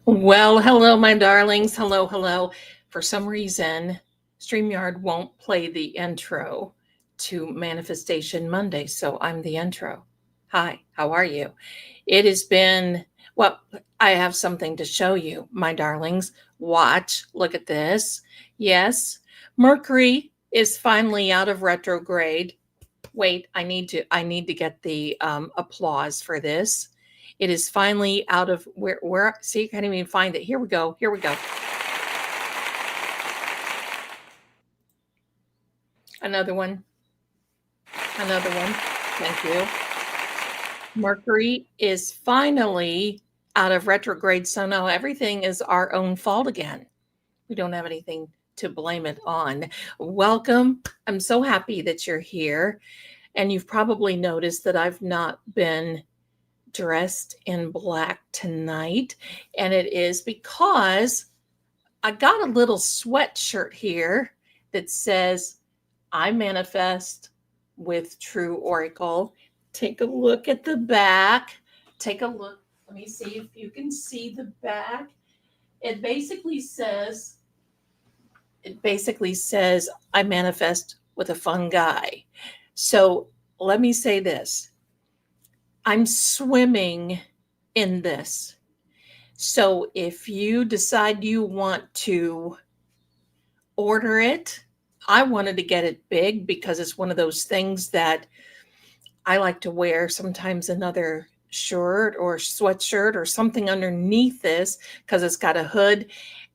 Well, hello, my darlings. Hello, hello. For some reason, StreamYard won't play the intro to Manifestation Monday, so I'm the intro. Hi, how are you? It has been, well, I have something to show you, my darlings. Watch, look at this. Yes, Mercury is finally out of retrograde. Wait, I need to get the applause for this. It is finally out of where see, you can't even find it. Here we go. Here we go. Another one. Another one. Thank you. Mercury is finally out of retrograde. So now everything is our own fault again. We don't have anything to blame it on. Welcome. I'm so happy that you're here. And you've probably noticed that I've not been dressed in black tonight. And it is because I got a little sweatshirt here that says, I manifest with True Oracle. Take a look at the back. Take a look. Let me see if you can see the back. It basically says, I manifest with a fun guy. So let me say this. I'm swimming in this. So if you decide you want to order it, I wanted to get it big because it's one of those things that I like to wear sometimes another shirt or sweatshirt or something underneath this because it's got a hood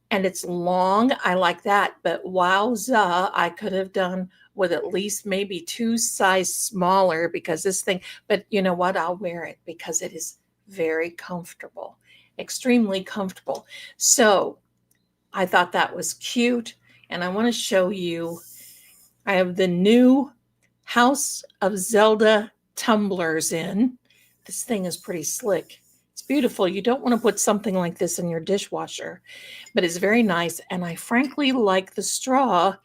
and it's long. I like that. But wowza, I could have done with at least maybe 2 size smaller because this thing, but you know what? I'll wear it because it is very comfortable, extremely comfortable. So I thought that was cute. And I want to show you, I have the new House of Zelda tumblers in. This thing is pretty slick. It's beautiful. You don't want to put something like this in your dishwasher, but it's very nice. And I frankly like the straw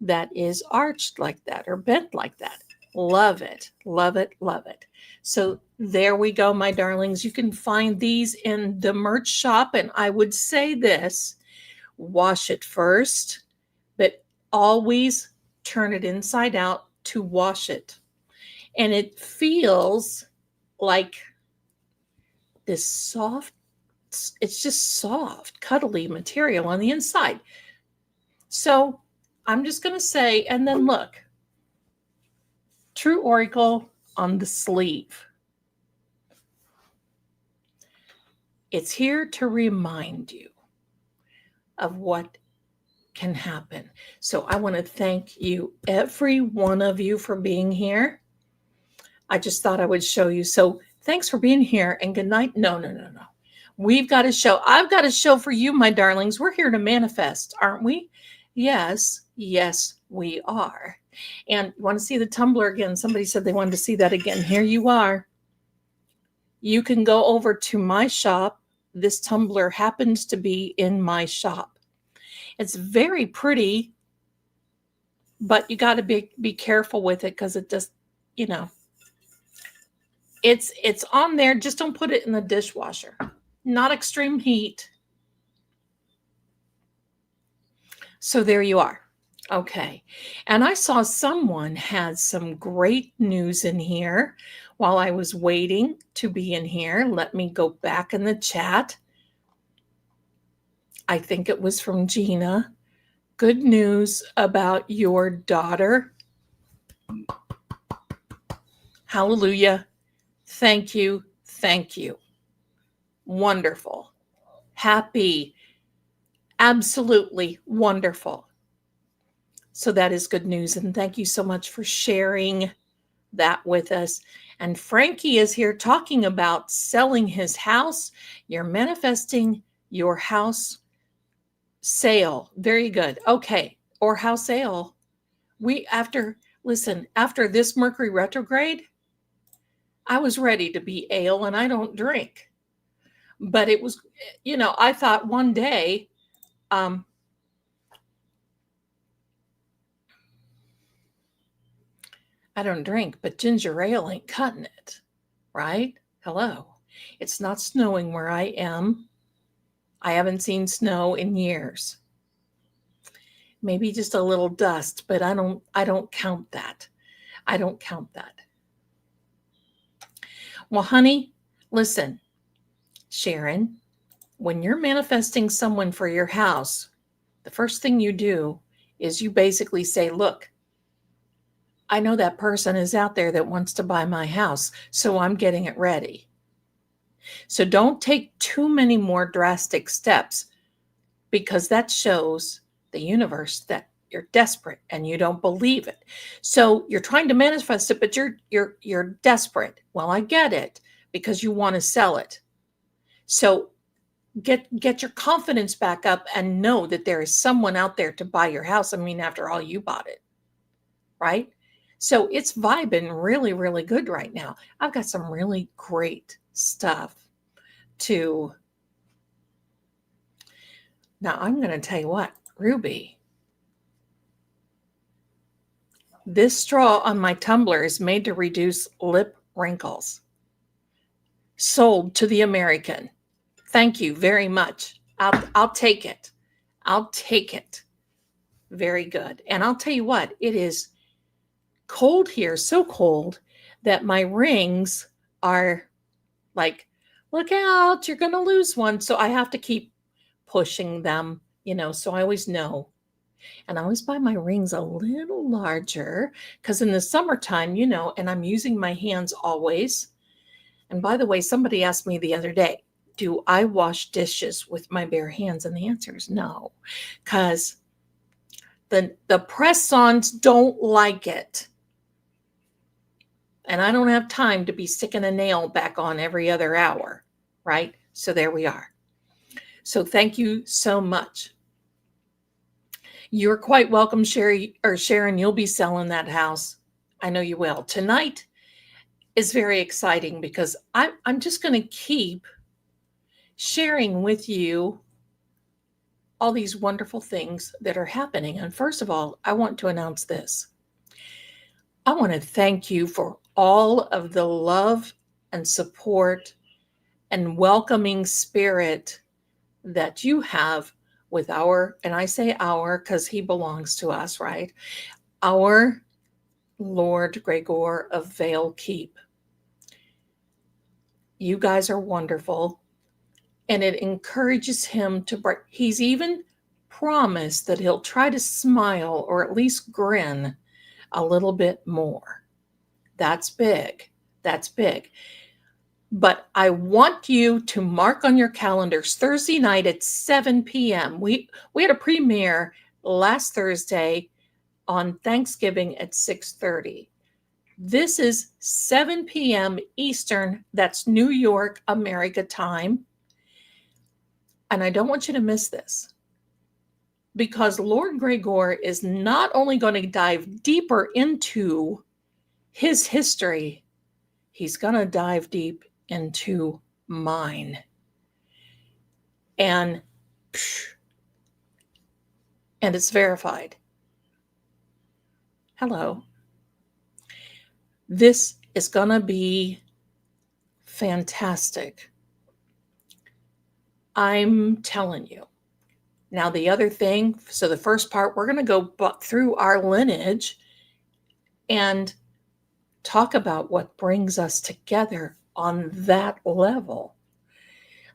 that is arched like that or bent like that. Love it, love it, love it. So there we go, my darlings. You can find these in the merch shop. And I would say this, wash it first, but always turn it inside out to wash it. And it feels like this soft, it's just soft, cuddly material on the inside. So I'm just going to say, and then look, True Oracle on the sleeve. It's here to remind you of what can happen. So I want to thank you, every one of you, for being here. I just thought I would show you. So thanks for being here and good night. No. We've got a show. I've got a show for you, my darlings. We're here to manifest, aren't we? Yes, we are. And you want to see the tumbler again? Somebody said they wanted to see that again. Here you are. You can go over to my shop. This tumbler happens to be in my shop. It's very pretty, but you got to be careful with it because it just, it's on there. Just don't put it in the dishwasher. Not extreme heat. So there you are. Okay. And I saw someone had some great news in here while I was waiting to be in here. Let me go back in the chat. I think it was from Gina. Good news about your daughter. Hallelujah. Thank you. Thank you. Wonderful. Happy. Absolutely wonderful. So that is good news. And thank you so much for sharing that with us. And Frankie is here talking about selling his house. You're manifesting your house sale. Very good. Okay. Or house sale. After this Mercury retrograde, I was ready to be ale and I don't drink. But it was, I thought one day, I don't drink, but ginger ale ain't cutting it, right? Hello. It's not snowing where I am. I haven't seen snow in years. Maybe just a little dust, but I don't count that. I don't count that. Well, honey, listen, Sharon, when you're manifesting someone for your house, the first thing you do is you basically say, look, I know that person is out there that wants to buy my house, so I'm getting it ready. So don't take too many more drastic steps, because that shows the universe that you're desperate and you don't believe it. So you're trying to manifest it, but you're desperate. Well, I get it, because you want to sell it. So get your confidence back up and know that there is someone out there to buy your house. I mean, after all, you bought it, right? So it's vibing really, really good right now. I've got some really great stuff to. Now, I'm going to tell you what, Ruby, this straw on my tumbler is made to reduce lip wrinkles. Sold to the American. Thank you very much. I'll take it. I'll take it. Very good. And I'll tell you what, it is cold here, so cold that my rings are like, look out, you're going to lose one. So I have to keep pushing them, so I always know. And I always buy my rings a little larger, because in the summertime, and I'm using my hands always. And by the way, somebody asked me the other day, do I wash dishes with my bare hands? And the answer is no, because the press-ons don't like it. And I don't have time to be sticking a nail back on every other hour, right? So there we are. So thank you so much. You're quite welcome, Sharon. You'll be selling that house. I know you will. Tonight is very exciting, because I'm just going to keep sharing with you all these wonderful things that are happening. And first of all, I want to announce this. I want to thank you for all of the love and support and welcoming spirit that you have with and I say our because he belongs to us, right? Our Lord Gregor of Vale Keep. You guys are wonderful. And it encourages him to break. He's even promised that he'll try to smile, or at least grin a little bit more. That's big. That's big. But I want you to mark on your calendars Thursday night at 7 p.m. We had a premiere last Thursday on Thanksgiving at 6:30. This is 7 p.m. Eastern. That's New York, America time. And I don't want you to miss this, because Lord Gregor is not only going to dive deeper into his history, he's going to dive deep into mine. And it's verified. Hello. This is going to be fantastic. I'm telling you. Now, the other thing, so the first part, we're going to go through our lineage and talk about what brings us together on that level.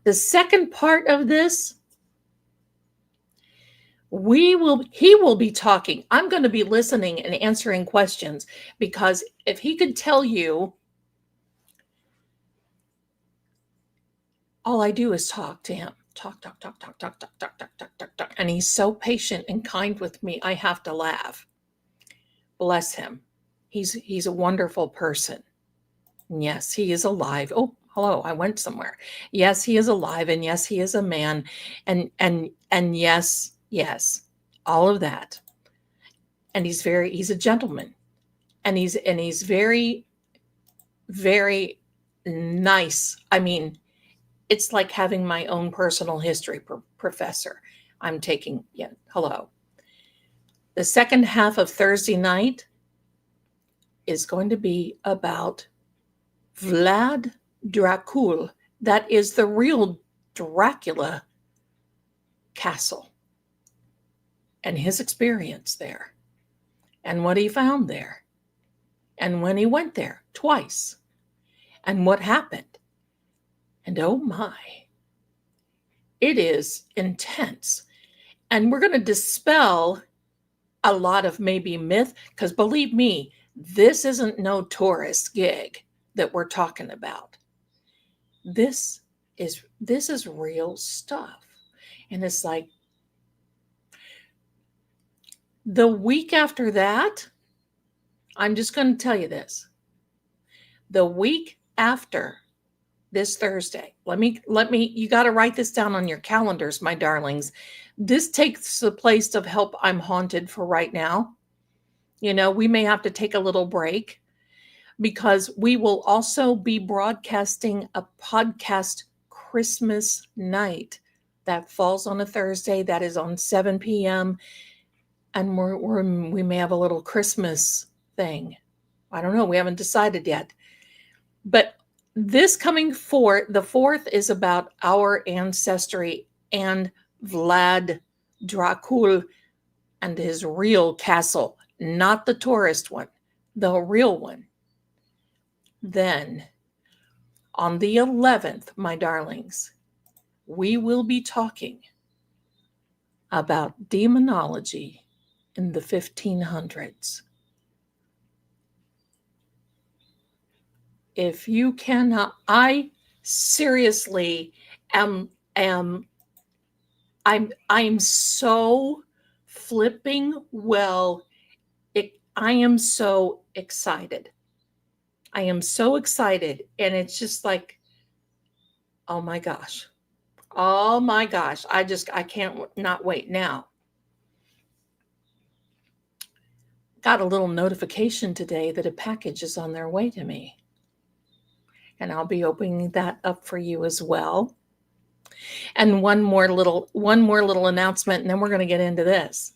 The second part of this, he will be talking. I'm going to be listening and answering questions, because if he could tell you, all I do is talk to him. Talk. And he's so patient and kind with me, I have to laugh. Bless him. He's a wonderful person. And yes, he is alive. Oh, hello, I went somewhere. Yes, he is alive, and yes, he is a man. And yes, all of that. And he's a gentleman. And he's very, very nice. I mean, it's like having my own personal history professor. I'm taking, hello. The second half of Thursday night is going to be about Vlad Dracul. That is the real Dracula castle and his experience there and what he found there and when he went there twice and what happened. And oh my, it is intense. And we're going to dispel a lot of maybe myth, because believe me, this isn't no tourist gig that we're talking about. This is real stuff. And it's like the week after that, I'm just going to tell you this. The week after this Thursday, let me, you got to write this down on your calendars, my darlings. This takes the place of Help I'm Haunted for right now. You know, we may have to take a little break because we will also be broadcasting a podcast Christmas night that falls on a Thursday. That is on 7 p.m. And we may have a little Christmas thing. I don't know. We haven't decided yet. But this coming the 4th is about our ancestry and Vlad Dracul and his real castle, not the tourist one, the real one. Then on the 11th, my darlings, we will be talking about demonology in the 1500s. If you cannot, I seriously am I'm so flipping well. I am so excited. I am so excited. And it's just like, oh my gosh. Oh my gosh. I can't not wait now. Got a little notification today that a package is on their way to me. And I'll be opening that up for you as well. And one more little announcement, and then we're going to get into this.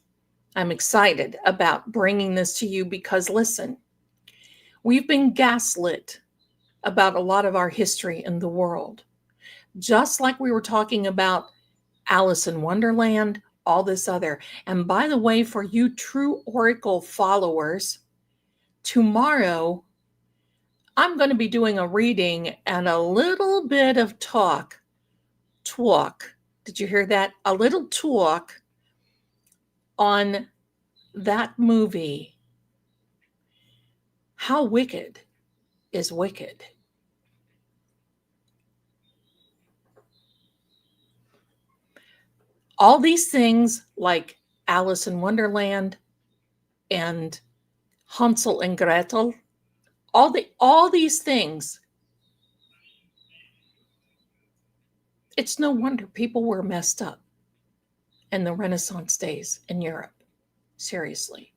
I'm excited about bringing this to you because, listen, we've been gaslit about a lot of our history in the world. Just like we were talking about Alice in Wonderland, all this other. And by the way, for you true Oracle followers, tomorrow I'm going to be doing a reading and a little bit of talk. Did you hear that? A little talk on that movie. How wicked is wicked? All these things like Alice in Wonderland and Hansel and Gretel, all these things. It's no wonder people were messed up in the Renaissance days in Europe. Seriously.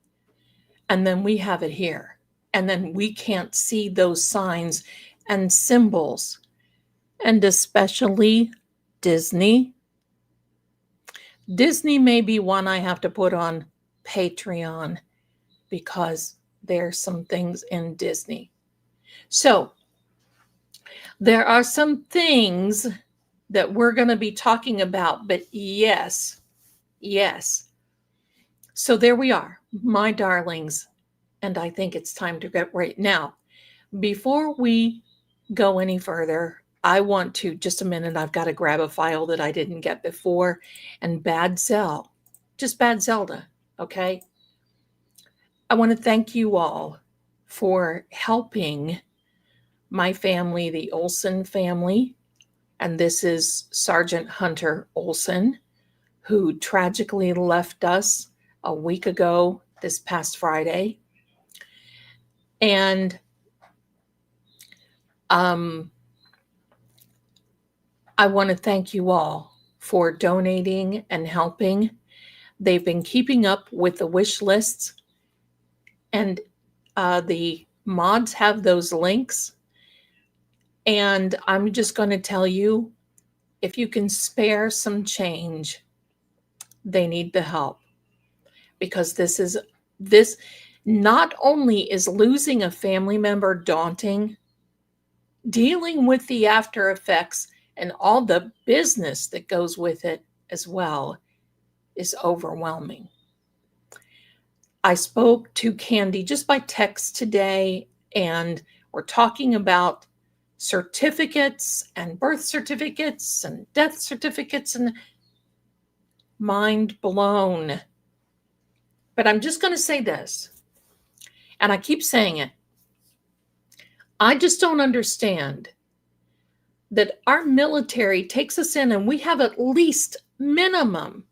And then we have it here. And then we can't see those signs and symbols. And especially Disney. Disney may be one I have to put on Patreon because there's some things in Disney. So there are some things that we're going to be talking about, but yes. So there we are, my darlings. And I think it's time to get right now. Before we go any further, I want to, just a minute, I've got to grab a file that I didn't get before. And Bad Zelda, okay? I want to thank you all for helping my family, the Olson family. And this is Sergeant Hunter Olson, who tragically left us a week ago this past Friday. And I want to thank you all for donating and helping. They've been keeping up with the wish lists, and the mods have those links. And I'm just going to tell you, if you can spare some change, they need the help. Because this not only is losing a family member daunting, dealing with the after effects and all the business that goes with it as well is overwhelming. I spoke to Candy just by text today, and we're talking about certificates and birth certificates and death certificates, and mind blown. But I'm just going to say this, and I keep saying it. I just don't understand that our military takes us in and we have at least minimum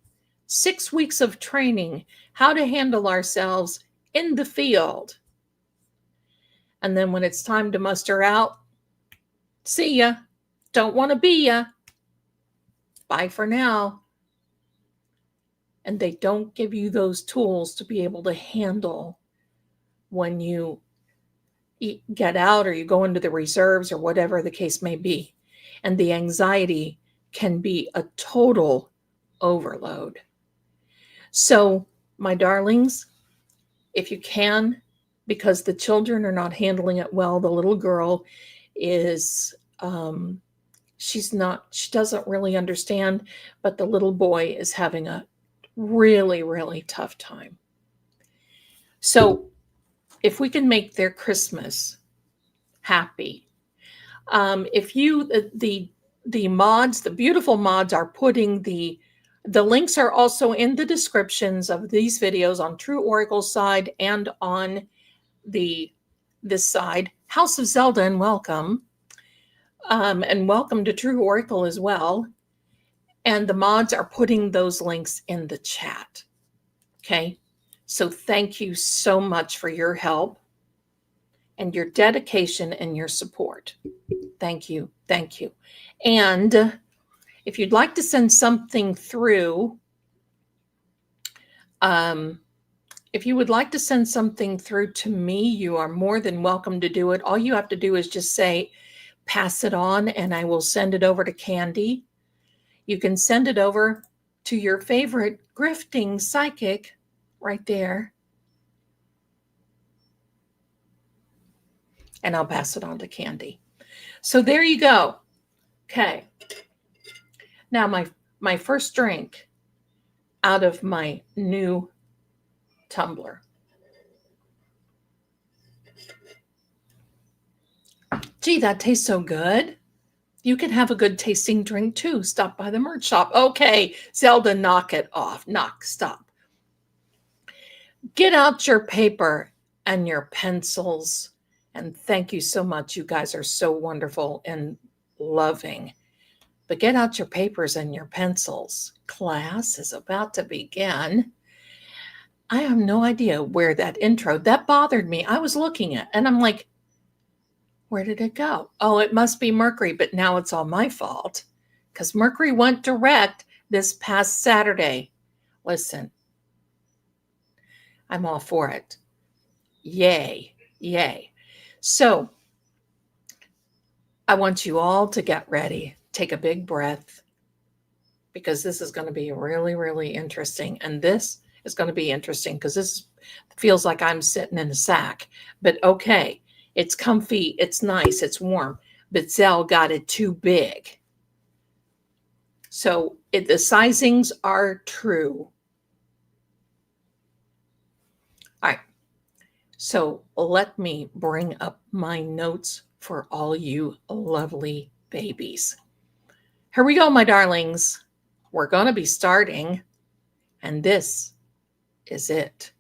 6 weeks of training how to handle ourselves in the field. And then when it's time to muster out, see ya. Don't want to be ya. Bye for now. And they don't give you those tools to be able to handle when you get out or you go into the reserves or whatever the case may be. And the anxiety can be a total overload. So, my darlings, if you can, because the children are not handling it well, the little girl is, she doesn't really understand, but the little boy is having a really, really tough time. So, if we can make their Christmas happy, if you, the mods, the beautiful mods are putting the links are also in the descriptions of these videos on True Oracle's side and on this side, House of Zelda, and welcome to True Oracle as well. And the mods are putting those links in the chat. Okay. So thank you so much for your help and your dedication and your support. Thank you. Thank you. And if you'd like to send something through, if you would like to send something through to me, you are more than welcome to do it. All you have to do is just say, pass it on, and I will send it over to Candy. You can send it over to your favorite grifting psychic right there. And I'll pass it on to Candy. So there you go. Okay. Now my first drink out of my new tumbler. Gee, that tastes so good. You can have a good tasting drink too. Stop by the merch shop. Okay, Zelda, knock it off. Stop. Get out your paper and your pencils. And thank you so much. You guys are so wonderful and loving. But get out your papers and your pencils. Class is about to begin. I have no idea where that intro, that bothered me. I was looking at, and I'm like, where did it go? Oh, it must be Mercury, but now it's all my fault because Mercury went direct this past Saturday. Listen, I'm all for it. Yay, yay. So I want you all to get ready. Take a big breath because this is going to be really, really interesting. And this is going to be interesting because this feels like I'm sitting in a sack. But okay, it's comfy, it's nice, it's warm. But Zell got it too big. So the sizings are true. All right. So let me bring up my notes for all you lovely babies. Here we go, my darlings. We're going to be starting, and this is it.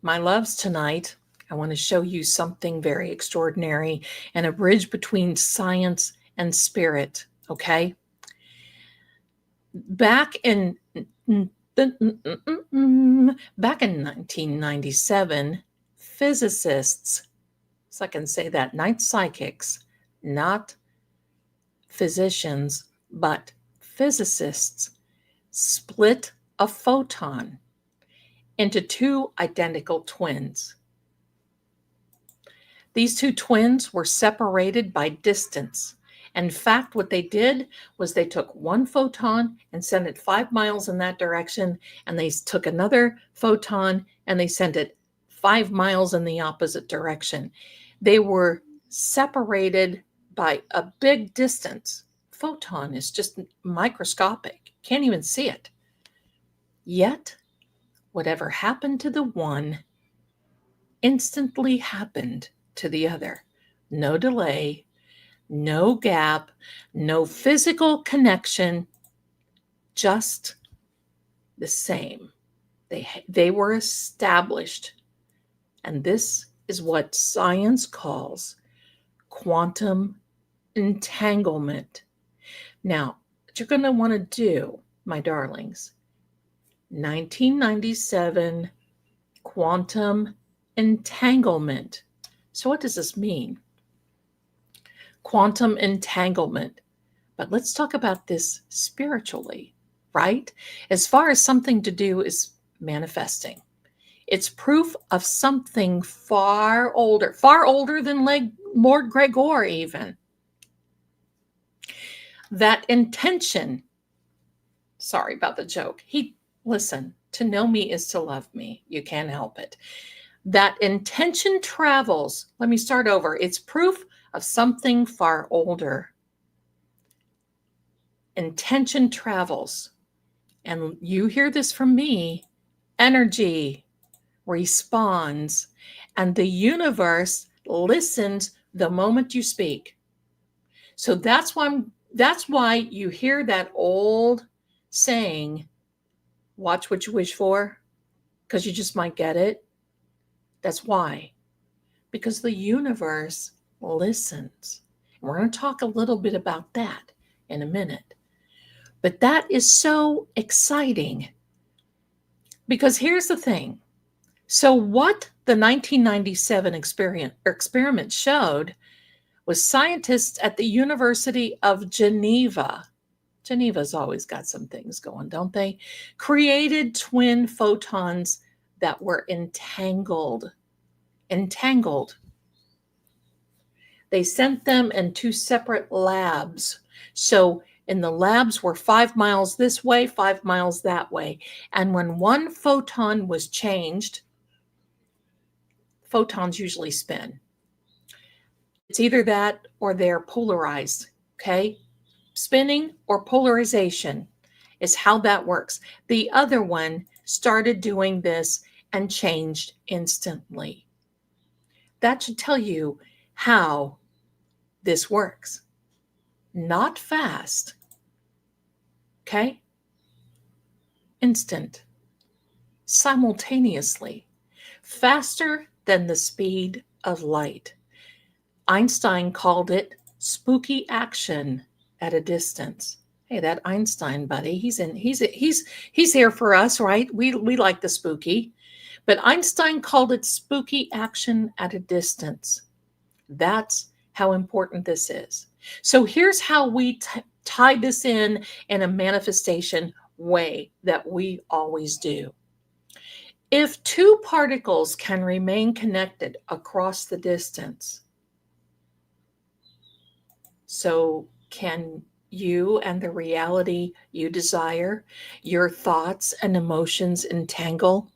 My loves, tonight, I want to show you something very extraordinary and a bridge between science and spirit, okay? Back in 1997, physicists, so I can say that, not psychics, not physicians, but physicists, split a photon into two identical twins. These two twins were separated by distance. In fact, what they did was they took one photon and sent it 5 miles in that direction, and they took another photon and they sent it 5 miles in the opposite direction. They were separated by a big distance. Photon is just microscopic. Can't even see it. Yet, whatever happened to the one instantly happened to the other. No delay, no gap, no physical connection, just the same. They were established. And this is what science calls quantum entanglement. Now, what you're going to want to do, my darlings, 1997 quantum entanglement. So what does this mean? Quantum entanglement. But let's talk about this spiritually, right? As far as something to do is manifesting. It's proof of something far older than Lord Gregor even. That intention, sorry about the joke. Listen, to know me is to love me. You can't help it. That intention travels. Let me start over. It's proof of something far older. Intention travels. And you hear this from me. Energy responds. And the universe listens the moment you speak. So that's why you hear that old saying, watch what you wish for, because you just might get it. That's why. Because the universe listens. And we're going to talk a little bit about that in a minute. But that is so exciting. Because here's the thing. So what the 1997 experiment showed was scientists at the University of Geneva. Geneva's always got some things going, don't they? Created twin photons that were entangled. They sent them in two separate labs. So in the labs were 5 miles this way, 5 miles that way. And when one photon was changed, photons usually spin. It's either that or they're polarized, okay? Spinning or polarization is how that works. The other one started doing this and changed instantly. That should tell you how this works. Not fast, okay? Instant, simultaneously, faster than the speed of light. Einstein called it spooky action at a distance. Hey, that Einstein buddy, he's here for us, right? We like the spooky. But Einstein called it spooky action at a distance. That's how important this is. So here's how we tie this in a manifestation way that we always do. If two particles can remain connected across the distance, so can you and the reality you desire, your thoughts and emotions entangle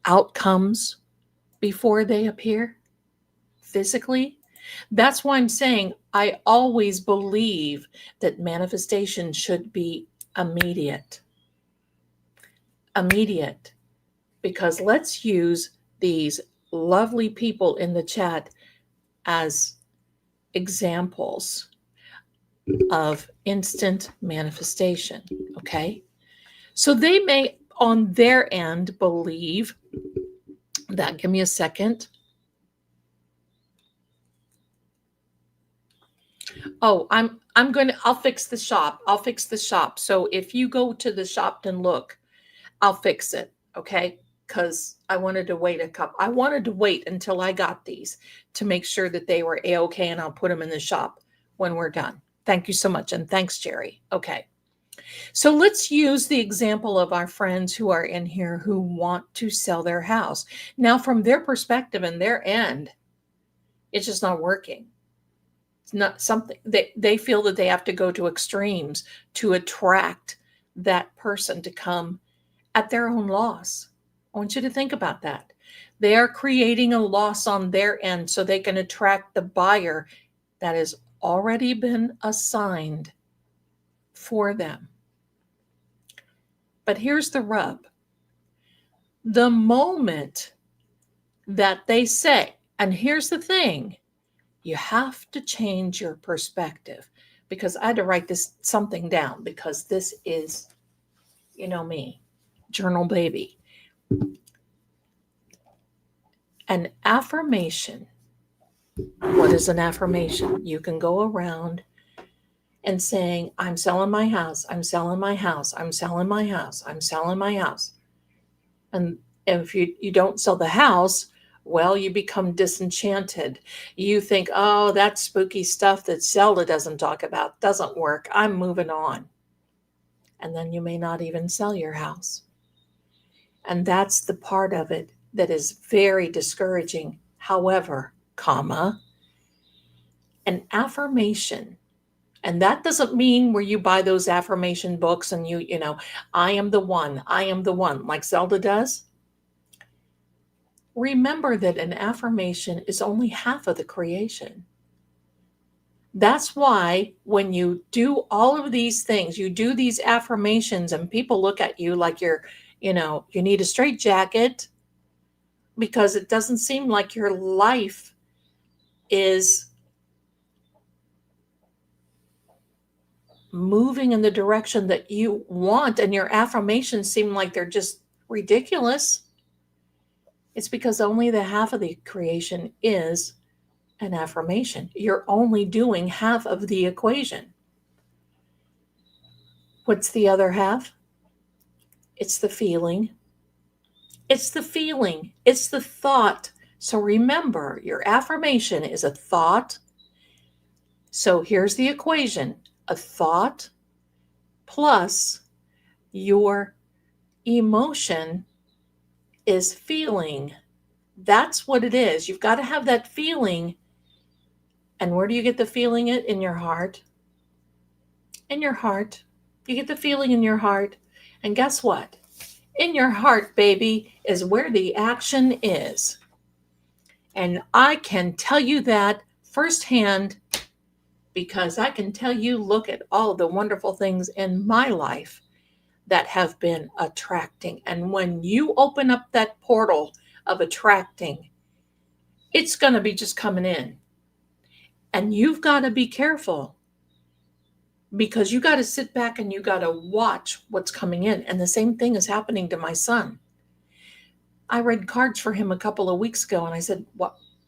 outcomes before they appear physically? That's why I'm saying I always believe that manifestation should be immediate. Immediate. Because let's use these lovely people in the chat as examples of instant manifestation, okay? So they may, on their end, believe that, give me a second. Oh, I'll fix the shop. I'll fix the shop. So if you go to the shop and look, I'll fix it, okay? Because I wanted to wait until I got these to make sure that they were A-okay, and I'll put them in the shop when we're done. Thank you so much. And thanks, Jerry. Okay. So let's use the example of our friends who are in here who want to sell their house. Now, from their perspective and their end, it's just not working. It's not something they feel that they have to go to extremes to attract that person to come at their own loss. I want you to think about that. They are creating a loss on their end so they can attract the buyer that has already been assigned for them. But here's the rub. The moment that they say, and here's the thing, you have to change your perspective, because I had to write something down, because this is, me, journal baby. An affirmation. What is an affirmation? You can go around and saying, I'm selling my house, I'm selling my house, I'm selling my house, I'm selling my house. And if you don't sell the house, well, you become disenchanted. You think, oh, that spooky stuff that Zelda doesn't talk about doesn't work. I'm moving on. And then you may not even sell your house. And that's the part of it that is very discouraging. However, an affirmation, and that doesn't mean where you buy those affirmation books and I am the one, like Zelda does. Remember that an affirmation is only half of the creation. That's why when you do all of these things, you do these affirmations and people look at you like you need a straitjacket, because it doesn't seem like your life is moving in the direction that you want, and your affirmations seem like they're just ridiculous. It's because only the half of the creation is an affirmation. You're only doing half of the equation. What's the other half? It's the feeling. It's the feeling. It's the thought. So remember, your affirmation is a thought. So here's the equation. A thought plus your emotion is feeling. That's what it is. You've got to have that feeling. And where do you get the feeling? In your heart. In your heart. You get the feeling in your heart. And guess what? In your heart, baby, is where the action is. And I can tell you that firsthand, because I can tell you, look at all the wonderful things in my life that have been attracting. And when you open up that portal of attracting, it's going to be just coming in. And you've got to be careful, because you got to sit back and you got to watch what's coming in. And the same thing is happening to my son. I read cards for him a couple of weeks ago, and I said,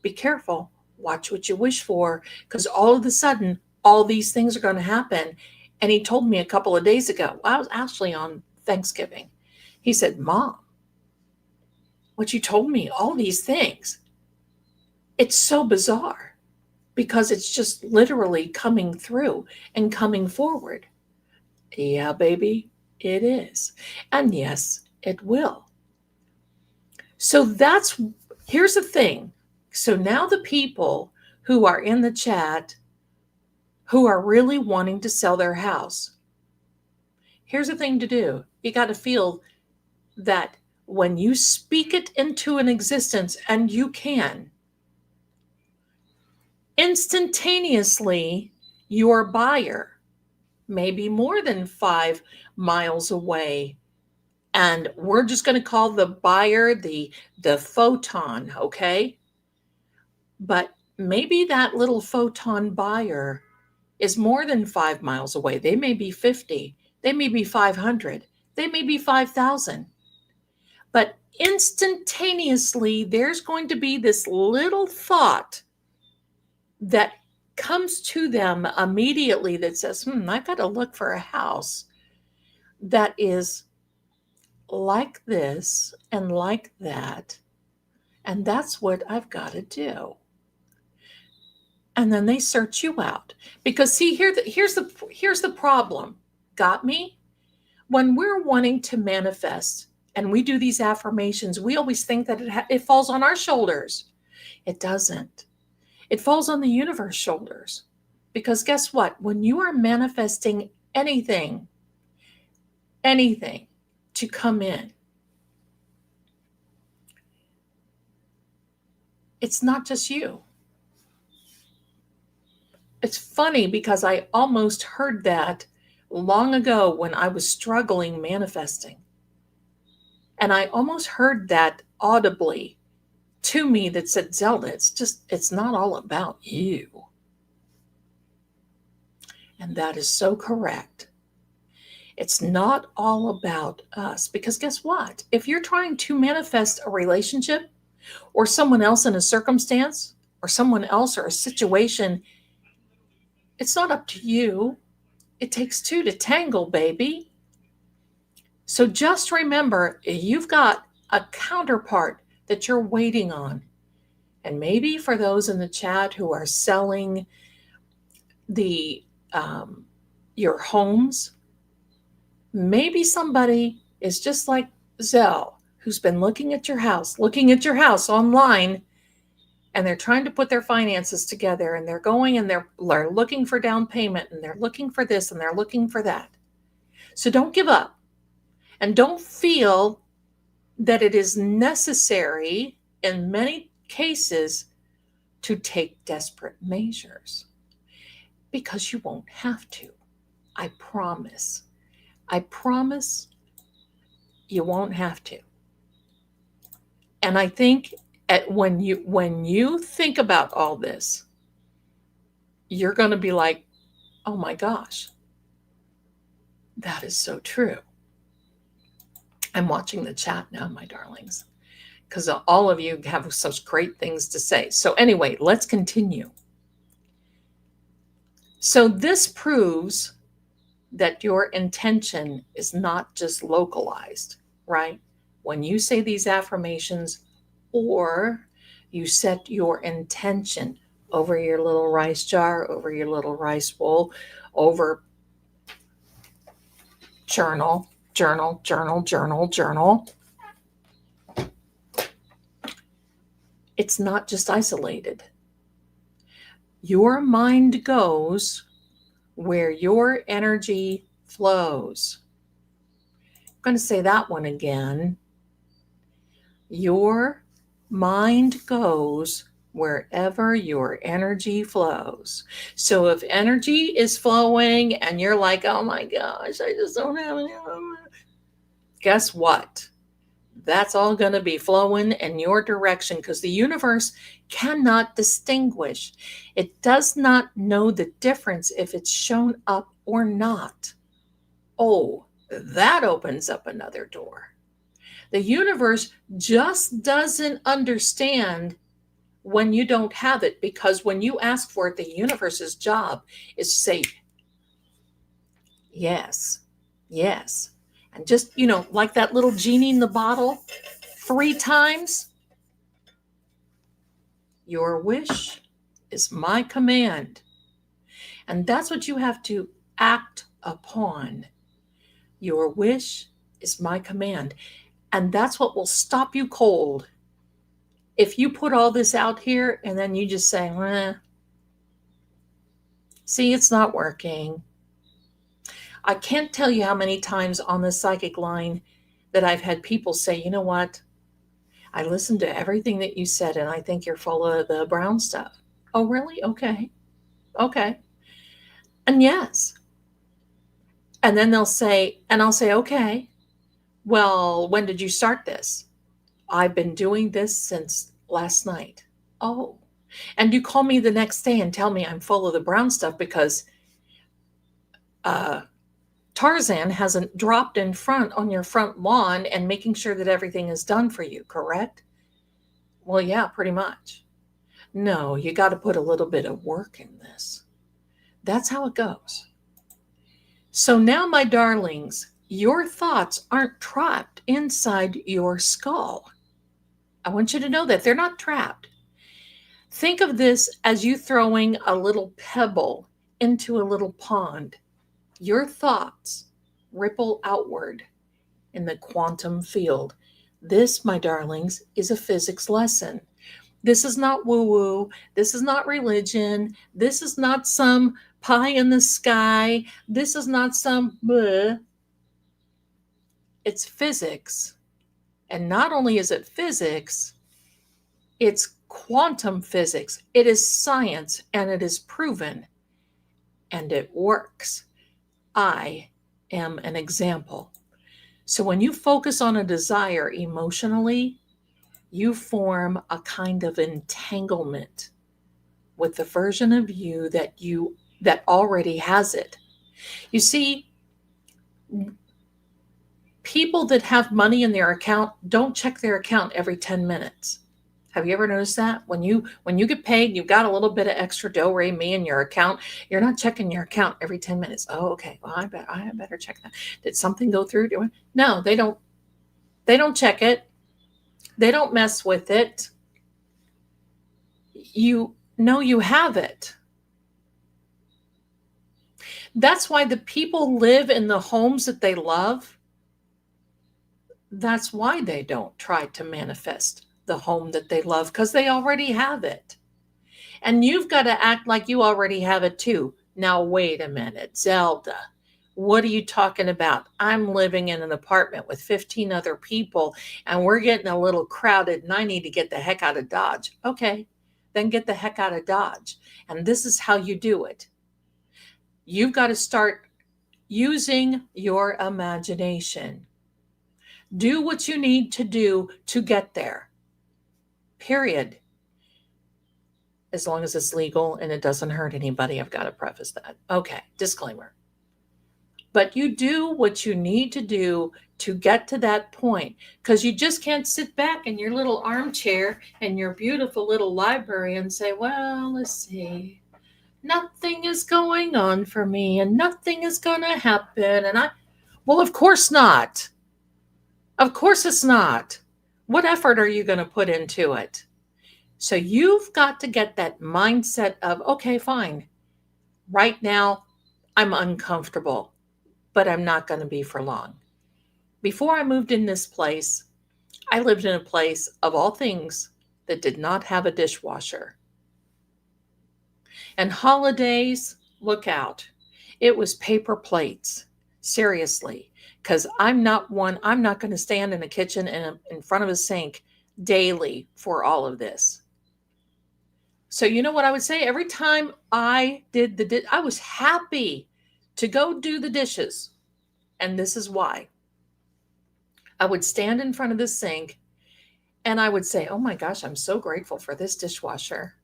be careful. Watch what you wish for, because all of a sudden, all these things are going to happen. And he told me a couple of days ago, I was actually on Thanksgiving. He said, Mom, what you told me, all these things, it's so bizarre, because it's just literally coming through and coming forward. Yeah, baby, it is. And yes, it will. So here's the thing. So now the people who are in the chat who are really wanting to sell their house, here's the thing to do. You got to feel that when you speak it into an existence, and you can, instantaneously, your buyer may be more than 5 miles away. And we're just going to call the buyer the photon, okay? But maybe that little photon buyer is more than 5 miles away. They may be 50. They may be 500. They may be 5,000. But instantaneously, there's going to be this little thought that comes to them immediately that says, I've got to look for a house that is like this and like that. And that's what I've got to do. And then they search you out. Because see, here's the problem. Got me? When we're wanting to manifest and we do these affirmations, we always think that it falls on our shoulders. It doesn't. It falls on the universe's shoulders. Because guess what? When you are manifesting anything to come in, it's not just you. It's funny, because I almost heard that long ago when I was struggling manifesting. And I almost heard that audibly to me that said, Zelda, it's not all about you. And that is so correct. It's not all about us, because guess what? If you're trying to manifest a relationship or someone else in a circumstance or someone else or a situation, it's not up to you. It takes two to tangle, baby. So just remember, you've got a counterpart that you're waiting on. And maybe for those in the chat who are selling your homes, maybe somebody is just like Zell, who's been looking at your house online, and they're trying to put their finances together, and they're going and they're looking for down payment, and they're looking for this and they're looking for that. So don't give up, and don't feel that it is necessary in many cases to take desperate measures, because you won't have to. I promise. I promise you won't have to. And I think when you think about all this, you're going to be like, oh my gosh, that is so true. I'm watching the chat now, my darlings, because all of you have such great things to say. So anyway, let's continue. So this proves that your intention is not just localized, right? When you say these affirmations, or you set your intention over your little rice jar, over your little rice bowl, over journal. It's not just isolated. Your mind goes where your energy flows. I'm going to say that one again. Your mind goes wherever your energy flows. So if energy is flowing and you're like, oh my gosh, I just don't have any, guess what? That's all going to be flowing in your direction, because the universe cannot distinguish. It does not know the difference if it's shown up or not. Oh, that opens up another door. The universe just doesn't understand when you don't have it, because when you ask for it, the universe's job is to say, yes, yes. And just, like that little genie in the bottle, 3 times. Your wish is my command. And that's what you have to act upon. Your wish is my command. And that's what will stop you cold. If you put all this out here and then you just say, see, it's not working. I can't tell you how many times on the psychic line that I've had people say, you know what? I listened to everything that you said, and I think you're full of the brown stuff. Oh, really? Okay. And yes. And then they'll say, and I'll say, okay, well, when did you start this? I've been doing this since last night. Oh, and you call me the next day and tell me I'm full of the brown stuff because Tarzan hasn't dropped in front on your front lawn and making sure that everything is done for you, correct? Well, yeah, pretty much. No, you got to put a little bit of work in this. That's how it goes. So now, my darlings, your thoughts aren't trapped inside your skull. I want you to know that they're not trapped. Think of this as you throwing a little pebble into a little pond. Your thoughts ripple outward in the quantum field. This, my darlings, is a physics lesson. This is not woo-woo. This is not religion. This is not some pie in the sky. This is not some bleh. It's physics. And not only is it physics, it's quantum physics. It is science, and it is proven, and it works. I am an example. So when you focus on a desire emotionally, you form a kind of entanglement with the version of you that already has it. You see, people that have money in their account don't check their account every 10 minutes. Have you ever noticed that? When you get paid, you've got a little bit of extra do-re-mi in your account. You're not checking your account every 10 minutes. Oh, okay. Well, I better check that. Did something go through? No, they don't. They don't check it. They don't mess with it. You know you have it. That's why the people live in the homes that they love. That's why they don't try to manifest the home that they love, because they already have it. And you've got to act like you already have it too. Now, wait a minute, Zelda, what are you talking about? I'm living in an apartment with 15 other people and we're getting a little crowded and I need to get the heck out of Dodge. Okay, then get the heck out of Dodge. And this is how you do it. You've got to start using your imagination. Do what you need to do to get there. Period. As long as it's legal and it doesn't hurt anybody, I've got to preface that. Okay, disclaimer. But you do what you need to do to get to that point, because you just can't sit back in your little armchair in your beautiful little library and say, well, let's see, nothing is going on for me and nothing is going to happen. Well, of course not. Of course it's not. What effort are you going to put into it? So you've got to get that mindset of, okay, fine. Right now, I'm uncomfortable, but I'm not going to be for long. Before I moved in this place, I lived in a place of all things that did not have a dishwasher. And holidays, look out. It was paper plates. Seriously. Because I'm not going to stand in a kitchen in front of a sink daily for all of this. So you know what I would say? Every time I did I was happy to go do the dishes. And this is why. I would stand in front of the sink and I would say, oh my gosh, I'm so grateful for this dishwasher.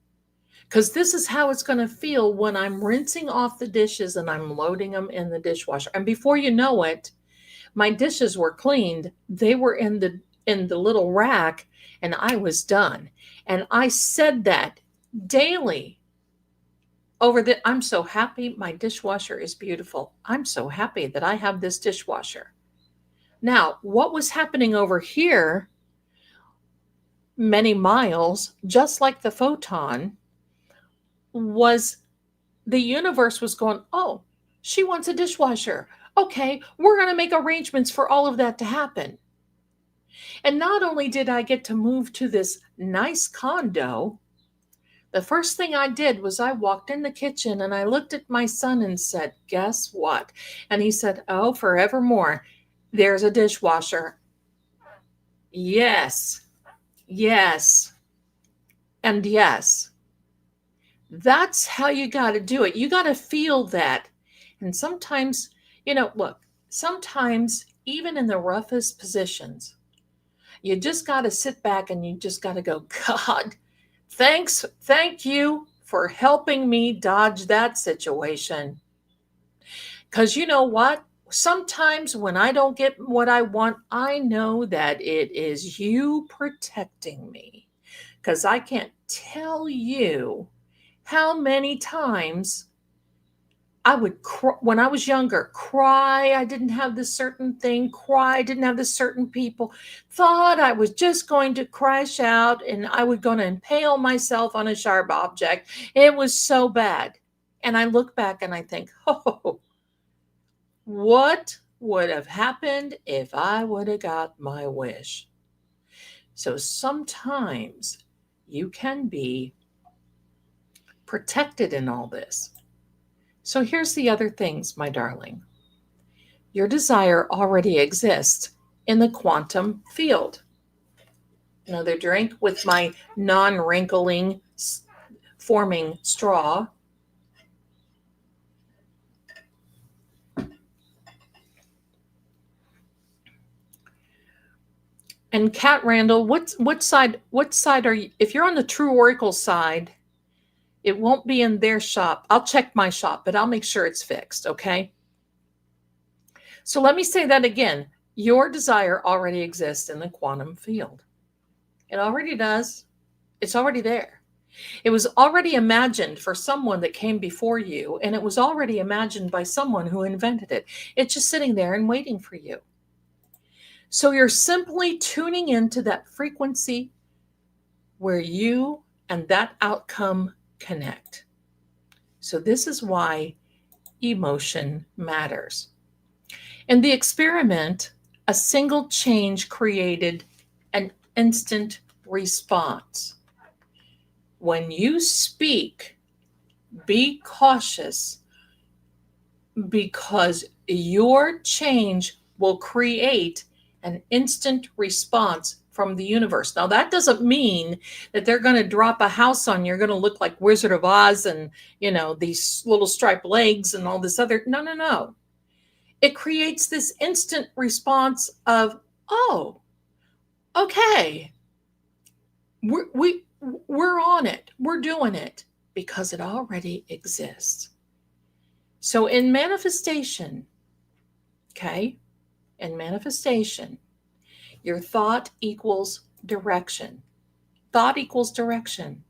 Because this is how it's going to feel when I'm rinsing off the dishes and I'm loading them in the dishwasher. And before you know it, my dishes were cleaned. They were in the little rack and I was done. And I said that daily I'm so happy my dishwasher is beautiful. I'm so happy that I have this dishwasher. Now, what was happening over here, many miles, just like the photon, was the universe was going, oh, she wants a dishwasher. Okay, we're going to make arrangements for all of that to happen. And not only did I get to move to this nice condo, the first thing I did was I walked in the kitchen and I looked at my son and said, guess what? And he said, oh, forevermore, there's a dishwasher. Yes, yes, and yes. That's how you got to do it. You got to feel that. And sometimes, look, sometimes even in the roughest positions, you just got to sit back and you just got to go, God, thank you for helping me dodge that situation. Because you know what? Sometimes when I don't get what I want, I know that it is you protecting me. Because I can't tell you how many times I would cry, when I was younger, cry I didn't have this certain thing, cry I didn't have this certain people, thought I was just going to crash out and I was going to impale myself on a sharp object. It was so bad. And I look back and I think, oh, what would have happened if I would have got my wish? So sometimes you can be protected in all this. So here's the other things, my darling. Your desire already exists in the quantum field. Another drink with my non-wrinkling forming straw. And Kat Randall, what side are you? If you're on the True Oracle side, it won't be in their shop. I'll check my shop, but I'll make sure it's fixed, okay? So let me say that again. Your desire already exists in the quantum field. It already does. It's already there. It was already imagined for someone that came before you, and it was already imagined by someone who invented it. It's just sitting there and waiting for you. So you're simply tuning into that frequency where you and that outcome connect. So this is why emotion matters. In the experiment, a single change created an instant response. When you speak, be cautious because your change will create an instant response from the universe. Now, that doesn't mean that they're going to drop a house on you. You're going to look like Wizard of Oz and, these little striped legs and all this other. No. It creates this instant response of, oh, okay, we're on it. We're doing it because it already exists. So in manifestation, okay, in manifestation, your thought equals direction. Thought equals direction.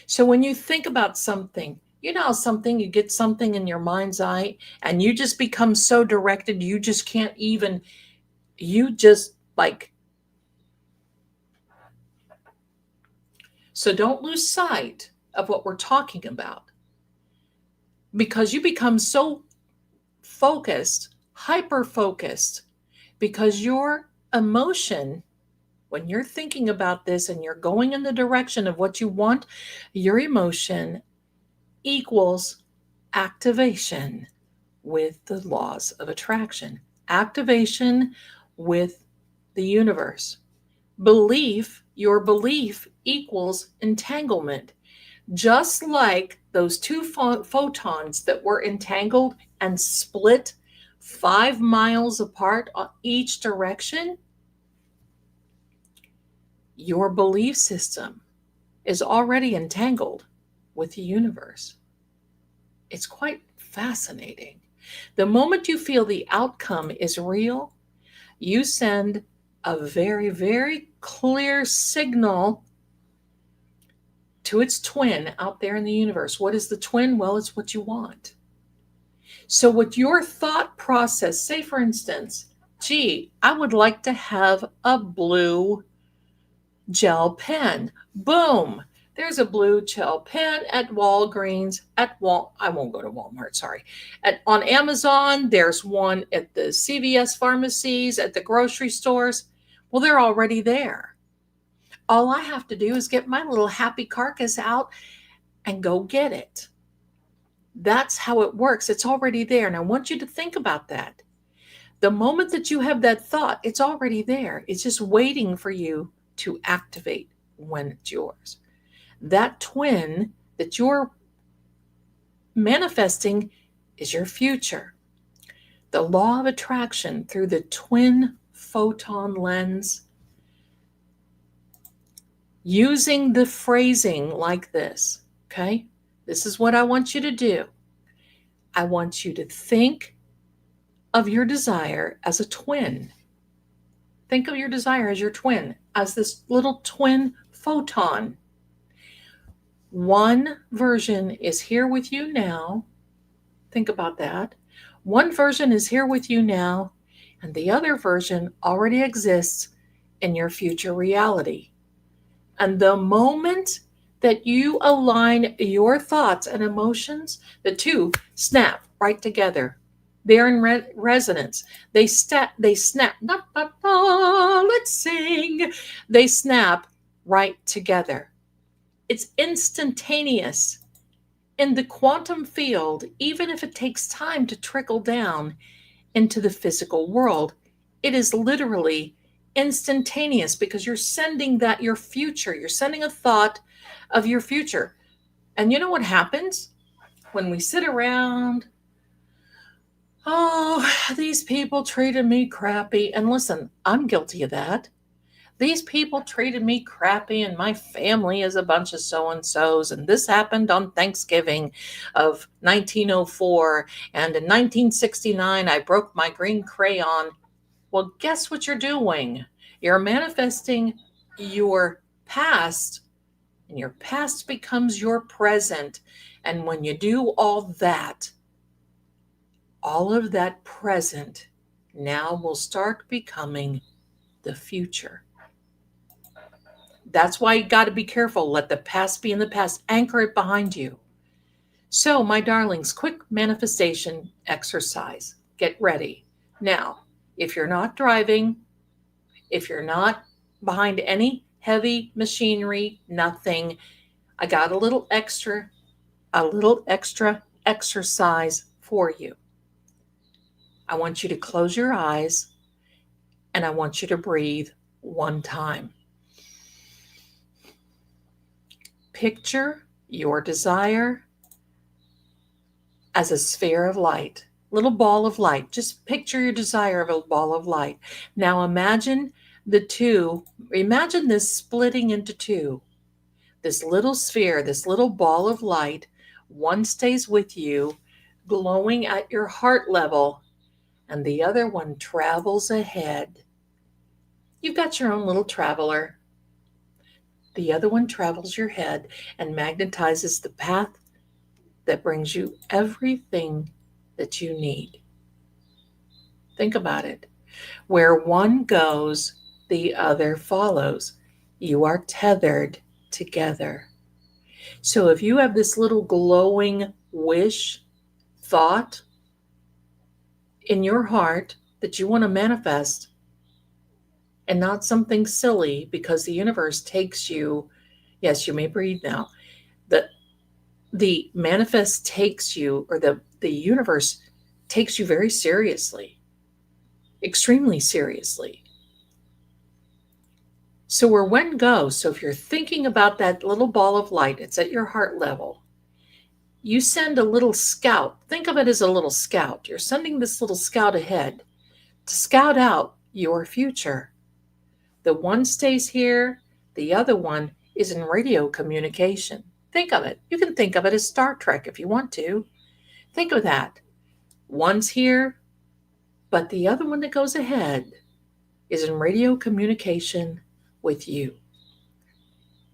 So when you think about something, you get something in your mind's eye and you just become so directed, you just can't even, So don't lose sight of what we're talking about, because you become so focused, hyper-focused, because your emotion, when you're thinking about this and you're going in the direction of what you want, your emotion equals activation with the laws of attraction, activation with the universe. Your belief equals entanglement. Just like those two photons that were entangled and split 5 miles apart on each direction, your belief system is already entangled with the universe. It's quite fascinating. The moment you feel the outcome is real, you send a very, very clear signal to its twin out there in the universe. What is the twin? Well, it's what you want. So with your thought process, say for instance, gee, I would like to have a blue gel pen. Boom. There's a blue gel pen at Walgreens, I won't go to Walmart, sorry. On Amazon, there's one at the CVS pharmacies, at the grocery stores. Well, they're already there. All I have to do is get my little happy carcass out and go get it. That's how it works. It's already there. And I want you to think about that. The moment that you have that thought, it's already there. It's just waiting for you to activate when it's yours. That twin that you're manifesting is your future. The law of attraction through the twin photon lens, using the phrasing like this, okay? This is what I want you to do. I want you to think of your desire as a twin. Think of your desire as your twin, as this little twin photon. One version is here with you now. Think about that. One version is here with you now, and the other version already exists in your future reality. And the moment that you align your thoughts and emotions, the two snap right together. They're in resonance. They snap. Let's sing. They snap right together. It's instantaneous. In the quantum field, even if it takes time to trickle down into the physical world, it is literally instantaneous, because you're sending that your future. You're sending a thought of your future. And you know what happens when we sit around? Oh, these people treated me crappy. And listen, I'm guilty of that. These people treated me crappy, and my family is a bunch of so-and-sos, and this happened on Thanksgiving of 1904, and in 1969 I broke my green crayon. Well, guess what you're doing? You're manifesting your past, and your past becomes your present. And when you do all of that present now will start becoming the future. That's why you got to be careful. Let the past be in the past. Anchor it behind you. So, my darlings, quick manifestation exercise. Get ready. Now, if you're not driving, if you're not behind any heavy machinery, nothing, I got a little extra exercise for you. I want you to close your eyes and I want you to breathe one time. Picture your desire as a sphere of light, little ball of light. Just picture your desire of a ball of light. Now imagine this splitting into two. This little sphere, this little ball of light, one stays with you, glowing at your heart level, and the other one travels ahead. You've got your own little traveler. The other one travels your head and magnetizes the path that brings you everything that you need. Think about it. Where one goes, the other follows. You are tethered together. So if you have this little glowing wish, thought in your heart that you want to manifest, and not something silly, because the universe takes you, yes, you may breathe now, the manifest takes you, or the universe takes you very seriously, extremely seriously. So where one goes, so if you're thinking about that little ball of light, it's at your heart level, you send a little scout. Think of it as a little scout. You're sending this little scout ahead to scout out your future. The one stays here, the other one is in radio communication. Think of it. You can think of it as Star Trek if you want to. Think of that. One's here, but the other one that goes ahead is in radio communication with you.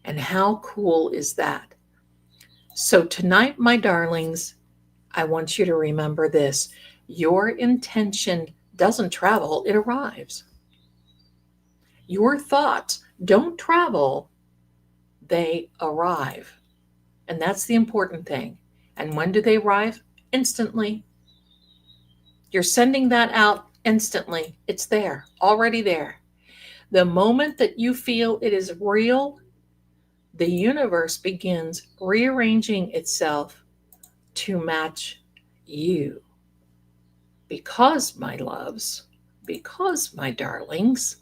And how cool is that? So tonight, my darlings, I want you to remember this. Your intention doesn't travel, it arrives. Your thoughts don't travel, they arrive. And that's the important thing. And when do they arrive? Instantly. You're sending that out instantly. It's there, already there. The moment that you feel it is real, the universe begins rearranging itself to match you. Because, my loves, because, my darlings,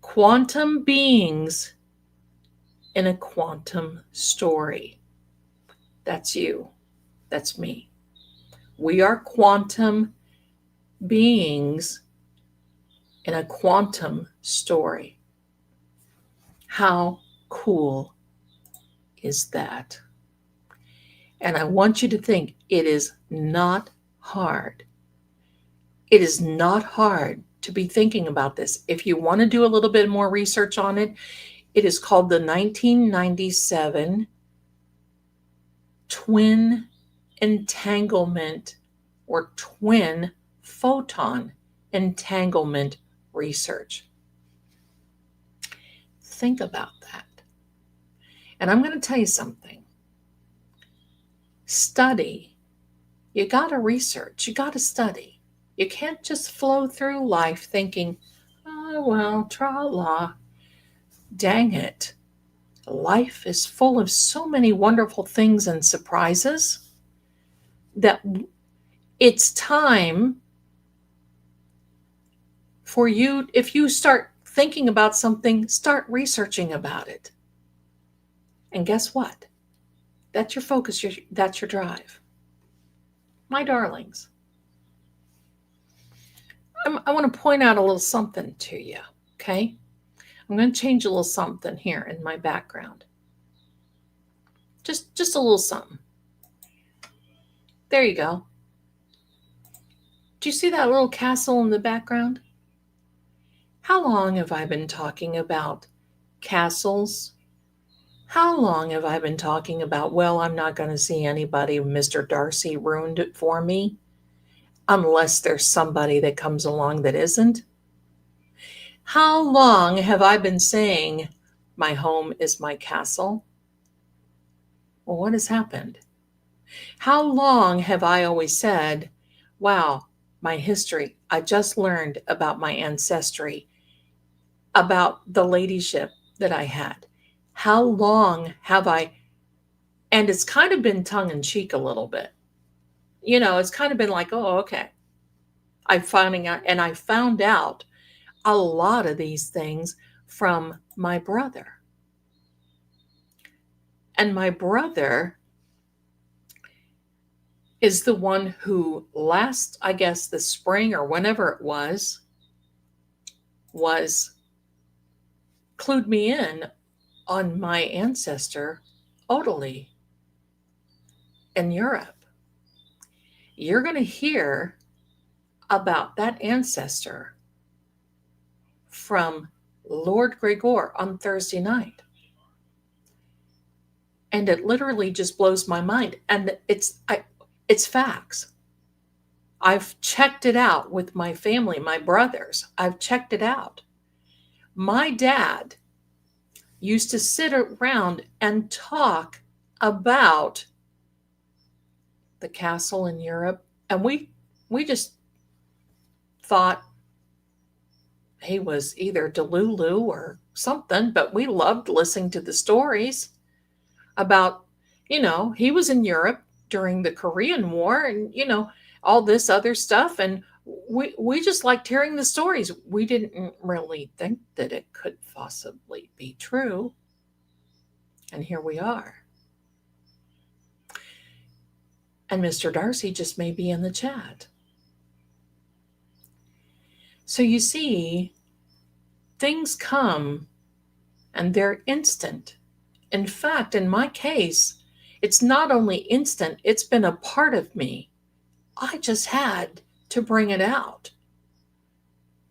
quantum beings in a quantum story. That's you. That's me. We are quantum beings in a quantum story. How cool is that? And I want you to think it is not hard. It is not hard to be thinking about this. If you want to do a little bit more research on it, it is called the 1997 Twin Entanglement or Twin Photon Entanglement Research. Think about that. And I'm going to tell you something. Study. You got to research. You got to study. You can't just flow through life thinking, oh, well, tra-la. Dang it. Life is full of so many wonderful things and surprises that it's time for you, if you start thinking about something, start researching about it. And guess what? That's your focus, that's your drive. My darlings, I want to point out a little something to you. Okay? I'm going to change a little something here in my background. Just a little something. There you go. Do you see that little castle in the background? How long have I been talking about castles? How long have I been talking about, well, I'm not going to see anybody. Mr. Darcy ruined it for me. Unless there's somebody that comes along that isn't. How long have I been saying my home is my castle? Well, what has happened? How long have I always said, wow, my history, I just learned about my ancestry, about the ladyship that I had. How long have I, and it's kind of been tongue in cheek a little bit. You know, it's kind of been like, oh, okay. I found out a lot of these things from my brother. And my brother is the one who last, I guess, the spring or whenever it was clued me in on my ancestor, Odalie, in Europe. You're going to hear about that ancestor from Lord Gregor on Thursday night. And it literally just blows my mind. And it's facts. I've checked it out with my family, my brothers. I've checked it out. My dad used to sit around and talk about the castle in Europe. And we just thought he was either Delulu or something, but we loved listening to the stories about, you know, he was in Europe during the Korean War and, you know, all this other stuff. And we just liked hearing the stories. We didn't really think that it could possibly be true. And here we are. And Mr. Darcy just may be in the chat. So you see, things come and they're instant. In fact, in my case, it's not only instant, it's been a part of me. I just had to bring it out.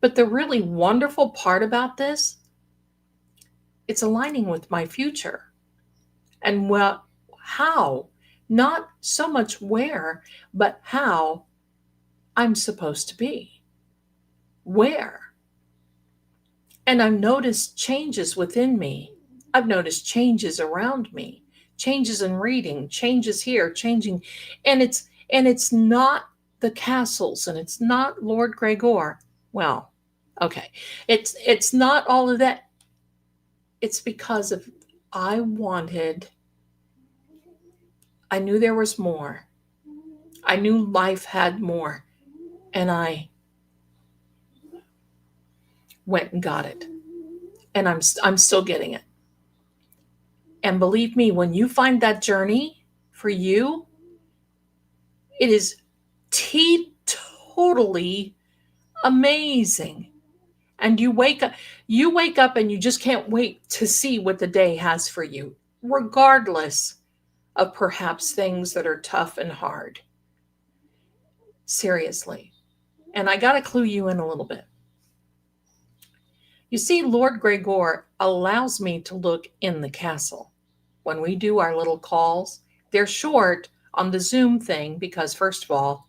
But the really wonderful part about this, it's aligning with my future. And well, how? Not so much where, but how I'm supposed to be. Where? And I've noticed changes within me. I've noticed changes around me, changes in reading, changes here, changing. And it's not the castles and it's not Lord Gregor. Well, okay. It's not all of that. It's because of I knew there was more. I knew life had more. And I went and got it. And I'm still getting it. And believe me, when you find that journey for you, it is totally amazing. And you wake up and you just can't wait to see what the day has for you, regardless of perhaps things that are tough and hard. Seriously. And I got to clue you in a little bit. You see, Lord Gregor allows me to look in the castle. When we do our little calls, they're short on the Zoom thing because, first of all,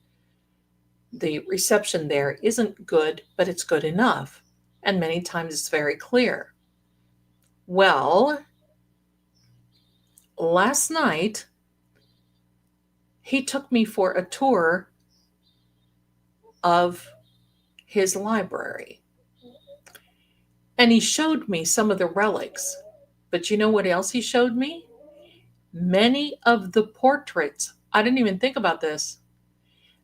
the reception there isn't good, but it's good enough. And many times it's very clear. Well, last night, he took me for a tour of his library. And he showed me some of the relics. But you know what else he showed me? Many of the portraits. I didn't even think about this.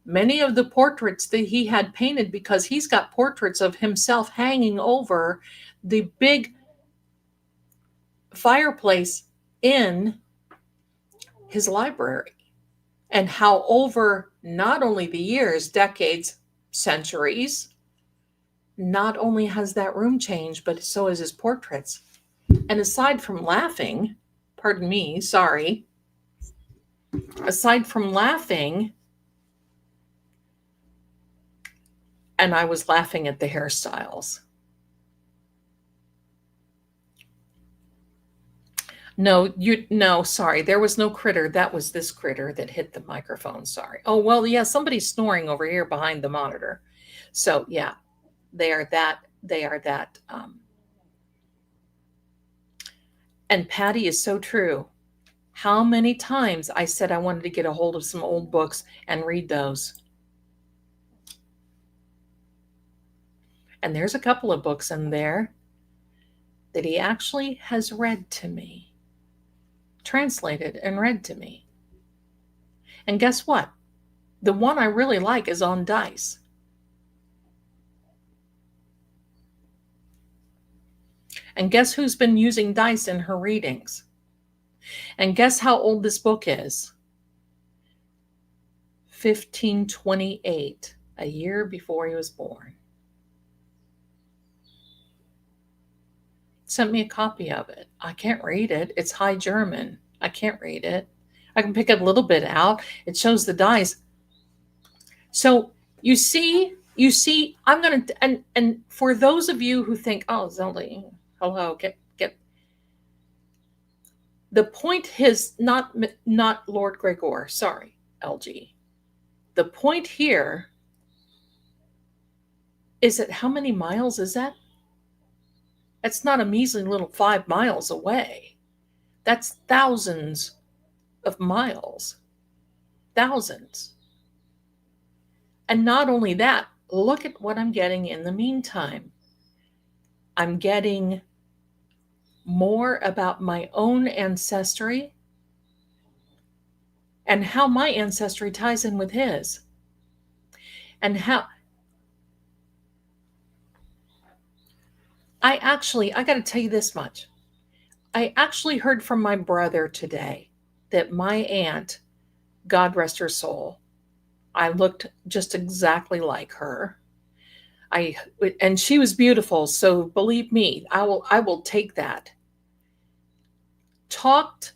Many of the portraits that he had painted, because he's got portraits of himself hanging over the big fireplace in his library. And how over not only the years, decades, centuries, not only has that room changed, but so has his portraits. And aside from laughing, pardon me, sorry, aside from laughing, and I was laughing at the hairstyles. No, sorry. There was no critter. That was this critter that hit the microphone. Sorry. Oh, well, yeah, somebody's snoring over here behind the monitor. So, yeah, they are that. And Patty is so true. How many times I said I wanted to get a hold of some old books and read those. And there's a couple of books in there that he actually has read to me, translated and read to me. And guess what? The one I really like is on dice. And guess who's been using dice in her readings? And guess how old this book is? 1528, a year before he was born. Sent me a copy of it. I can't read it. It's High German. I can't read it. I can pick a little bit out. It shows the dice. So you see, I'm going to, and for those of you who think, oh, Zelda, hello, get. The point is not Lord Gregor, sorry, LG. The point here is that how many miles is that? That's not a measly little 5 miles away. That's thousands of miles. Thousands. And not only that, look at what I'm getting in the meantime. I'm getting more about my own ancestry and how my ancestry ties in with his. And how I got to tell you this much. I actually heard from my brother today that my aunt, God rest her soul, I looked just exactly like her. And she was beautiful, so believe me, I will take that. Talked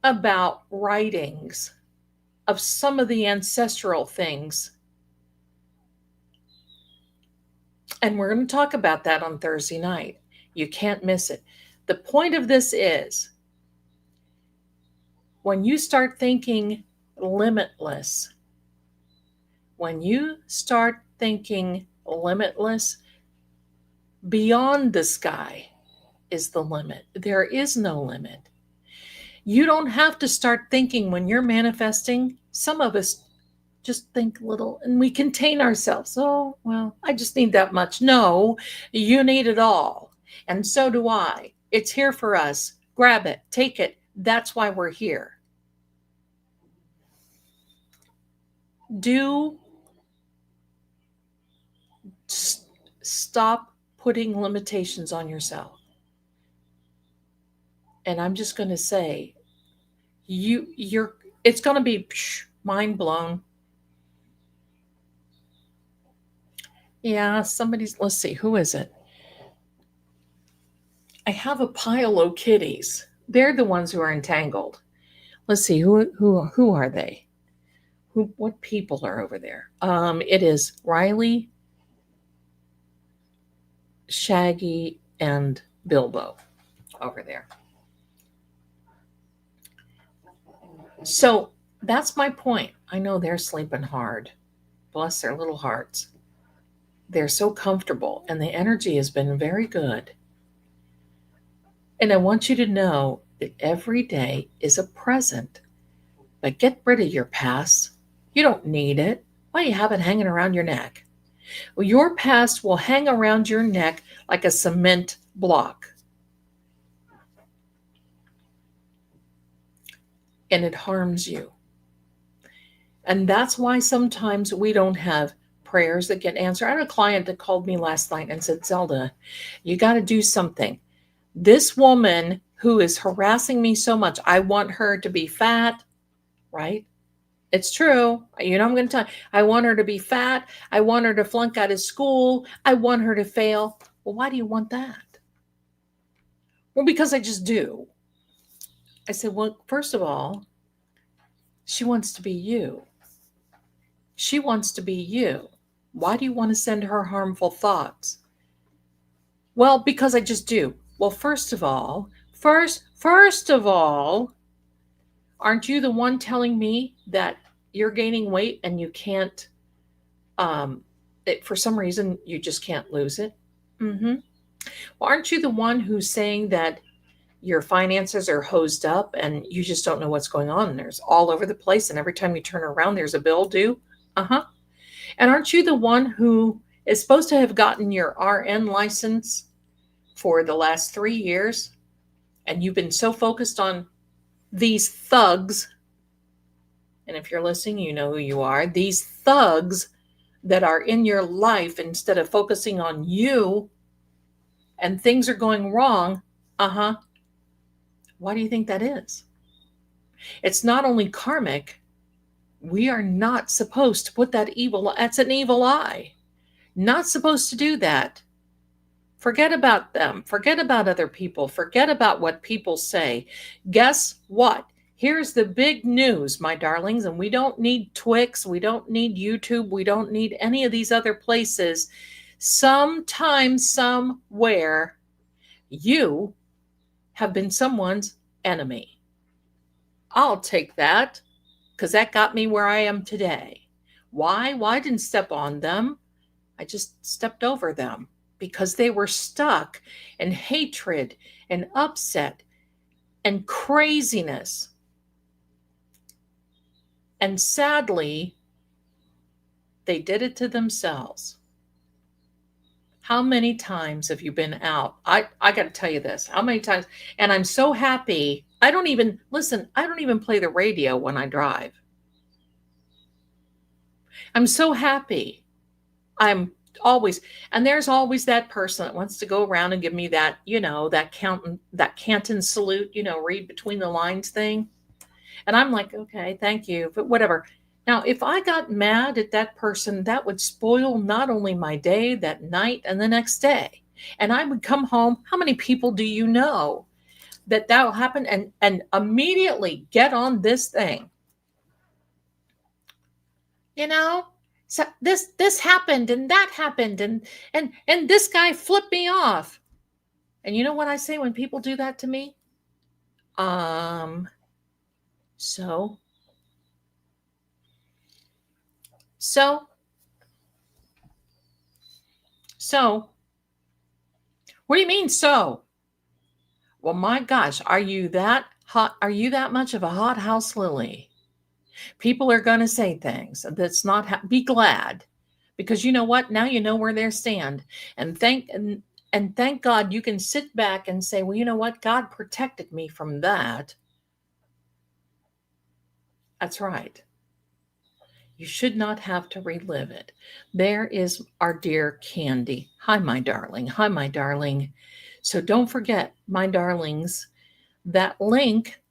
about writings of some of the ancestral things. And we're going to talk about that on Thursday night. You can't miss it. The point of this is when you start thinking limitless, beyond the sky is the limit. There is no limit. You don't have to start thinking when you're manifesting. Some of us just think little and we contain ourselves. Oh, well, I just need that much. No, you need it all. And so do I. It's here for us. Grab it, take it. That's why we're here. Stop putting limitations on yourself. And I'm just going to say, it's going to be mind blown. Yeah, let's see, who is it? I have a pile of kitties. They're the ones who are entangled. Let's see, who are they? What people are over there? It is Riley, Shaggy, and Bilbo over there. So that's my point. I know they're sleeping hard. Bless their little hearts. They're so comfortable, and the energy has been very good. And I want you to know that every day is a present. But get rid of your past. You don't need it. Why do you have it hanging around your neck? Well, your past will hang around your neck like a cement block. And it harms you. And that's why sometimes we don't have prayers that get answered. I had a client that called me last night and said, Zelda, you got to do something. This woman who is harassing me so much, I want her to be fat, right? It's true. You know, I'm going to tell you, I want her to be fat. I want her to flunk out of school. I want her to fail. Well, why do you want that? Well, because I just do. I said, well, first of all, she wants to be you. She wants to be you. Why do you want to send her harmful thoughts? Well, because I just do. Well, first of all, aren't you the one telling me that you're gaining weight and you can't, for some reason, you just can't lose it? Mm-hmm. Well, aren't you the one who's saying that your finances are hosed up and you just don't know what's going on? And there's all over the place. And every time you turn around, there's a bill due. Uh-huh. And aren't you the one who is supposed to have gotten your RN license for the last 3 years? And you've been so focused on these thugs. And if you're listening, you know who you are. These thugs that are in your life, instead of focusing on you, and things are going wrong. Uh-huh. Why do you think that is? It's not only karmic. We are not supposed to put that evil, that's an evil eye. Not supposed to do that. Forget about them. Forget about other people. Forget about what people say. Guess what? Here's the big news, my darlings, and we don't need Twix. We don't need YouTube. We don't need any of these other places. Sometime, somewhere, you have been someone's enemy. I'll take that, because that got me where I am today. Why? Well, I didn't step on them. I just stepped over them because they were stuck in hatred and upset and craziness. And sadly, they did it to themselves. How many times have you been out? I got to tell you this. How many times? And I'm so happy. I don't even play the radio when I drive. I'm so happy. I'm always, and there's always that person that wants to go around and give me that, that Canton salute, read between the lines thing. And I'm like, okay, thank you, but whatever. Now, if I got mad at that person, that would spoil not only my day, that night, and the next day. And I would come home. How many people do you know that will happen? And immediately get on this thing. So this happened and that happened and this guy flipped me off. And you know what I say when people do that to me? So what do you mean so? Well, my gosh, are you that hot? Are you that much of a hot house lily? People are going to say things that's not, be glad, because you know what? Now you know where they stand. And thank God you can sit back and say, well, you know what? God protected me from that. That's right. You should not have to relive it. There is our dear Candy. Hi, my darling. Hi, my darling. So don't forget, my darlings, that link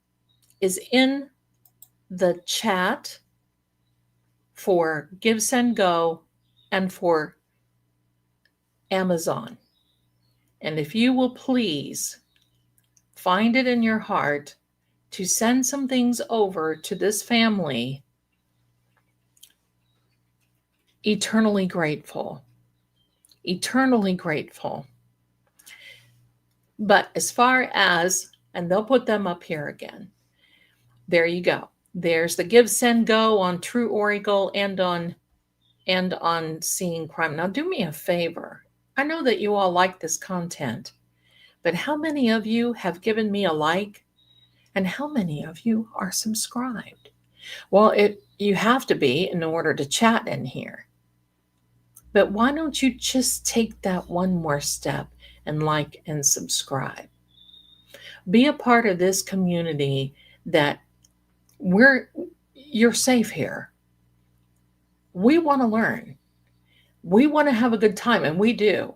is in the chat for Give, Send, Go and for Amazon. And if you will please find it in your heart to send some things over to this family, eternally grateful. Eternally grateful. But as far as, and they'll put them up here again. There you go. There's the Give, Send, Go on True Oracle and on Seeing Crime. Now do me a favor. I know that you all like this content, but how many of you have given me a like? And how many of you are subscribed? Well, you have to be in order to chat in here. But why don't you just take that one more step and like and subscribe? Be a part of this community that you're safe here. We want to learn. We want to have a good time, and we do.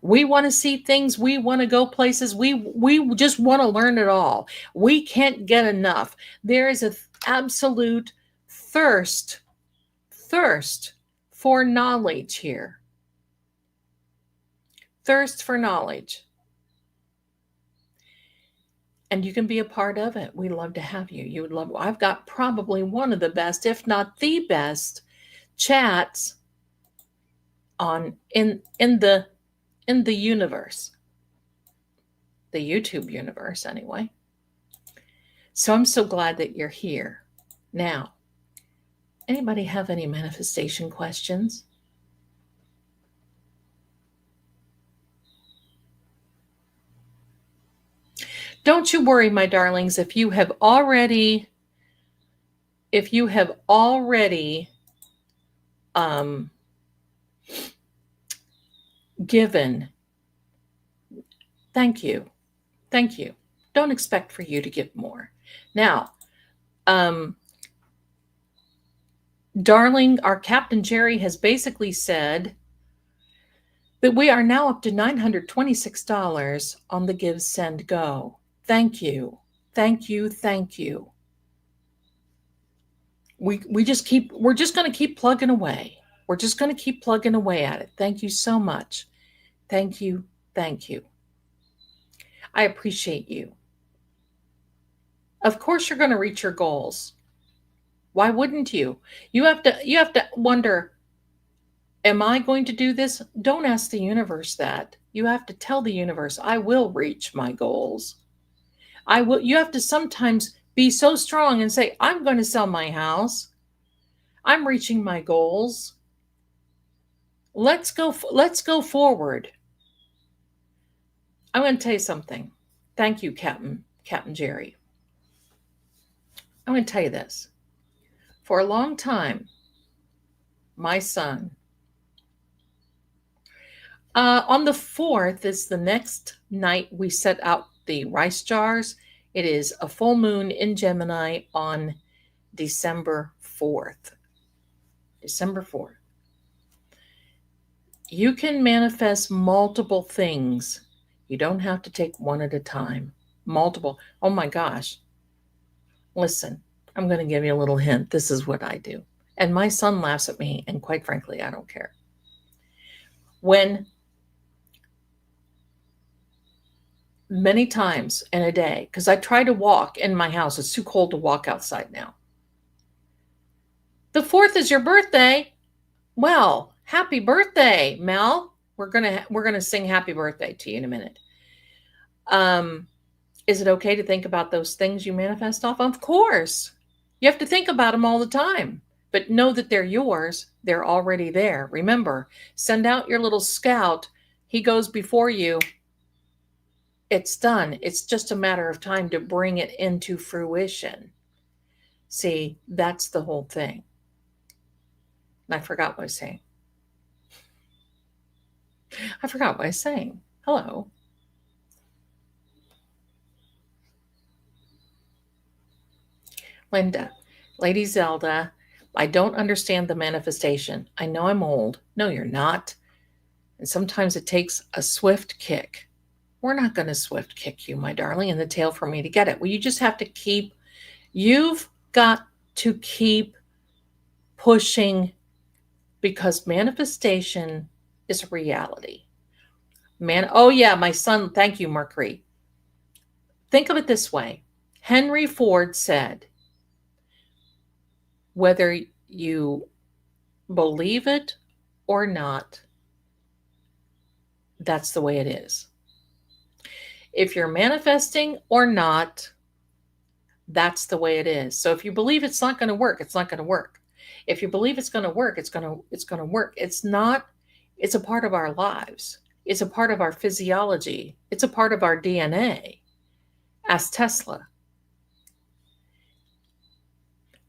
We want to see things. We want to go places. We just want to learn it all. We can't get enough. There is an absolute thirst for knowledge here. Thirst for knowledge. And you can be a part of it. We'd love to have you. You would love. I've got probably one of the best, if not the best, chats on in the universe. The YouTube universe, anyway. So I'm so glad that you're here. Now, anybody have any manifestation questions? Don't you worry, my darlings, if you have already given, thank you. Don't expect for you to give more. Now, darling, our Captain Jerry has basically said that we are now up to $926 on the Give, Send, Go. Thank you. We're just going to keep plugging away. We're just going to keep plugging away at it. Thank you so much. Thank you. I appreciate you. Of course you're going to reach your goals. Why wouldn't you? You have to wonder, am I going to do this? Don't ask the universe that. You have to tell the universe, I will reach my goals. You have to sometimes be so strong and say, I'm going to sell my house. I'm reaching my goals. Let's go forward. I'm going to tell you something. Thank you, Captain Jerry. I'm going to tell you this. For a long time, my son, on the 4th is the next night we set out the rice jars. It is a full moon in Gemini on December 4th. You can manifest multiple things. You don't have to take one at a time. Multiple. Oh my gosh. Listen, I'm going to give you a little hint. This is what I do. And my son laughs at me, and quite frankly, I don't care. When many times in a day, because I try to walk in my house. It's too cold to walk outside now. The 4th is your birthday. Well, happy birthday, Mel. We're gonna sing happy birthday to you in a minute. Is it okay to think about those things you manifest off? Of course. You have to think about them all the time, but know that they're yours. They're already there. Remember, send out your little scout. He goes before you. It's done. It's just a matter of time to bring it into fruition. See, that's the whole thing. And I forgot what I was saying. Hello. Linda, Lady Zelda, I don't understand the manifestation. I know I'm old. No, you're not. And sometimes it takes a swift kick. We're not going to swift kick you, my darling, in the tail for me to get it. Well, you just have to you've got to keep pushing, because manifestation is reality. Oh yeah, my son, thank you, Mercury. Think of it this way. Henry Ford said, whether you believe it or not, that's the way it is. If you're manifesting or not, that's the way it is. So if you believe it's not going to work, it's not going to work. If you believe it's going to work, it's going to work. It's a part of our lives. It's a part of our physiology. It's a part of our DNA. Ask Tesla.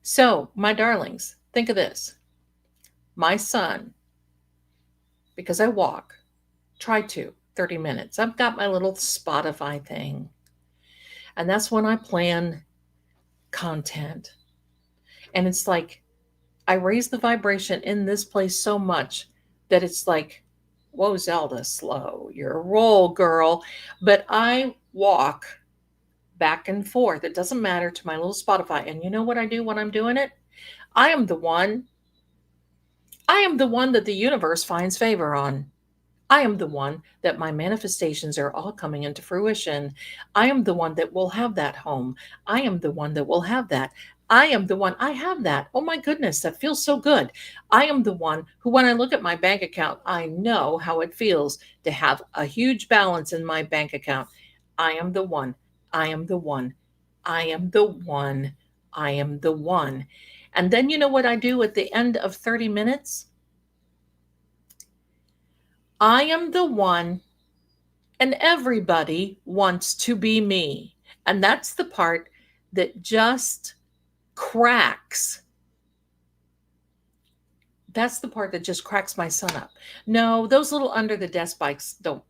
So, my darlings, think of this. My son, because I walk, try to 30 minutes. I've got my little Spotify thing. And that's when I plan content. And it's like, I raise the vibration in this place so much that it's like, whoa, Zelda, slow your roll, girl. But I walk back and forth. It doesn't matter to my little Spotify. And you know what I do when I'm doing it? I am the one. I am the one that the universe finds favor on. I am the one that my manifestations are all coming into fruition. I am the one that will have that home. I am the one that will have that. I am the one. I have that. Oh my goodness, that feels so good. I am the one who, when I look at my bank account, I know how it feels to have a huge balance in my bank account. I am the one. I am the one. I am the one. I am the one. And then you know what I do at the end of 30 minutes? I am the one, and everybody wants to be me. And that's the part that just cracks. That's the part that just cracks my son up. No, those little under the desk bikes don't.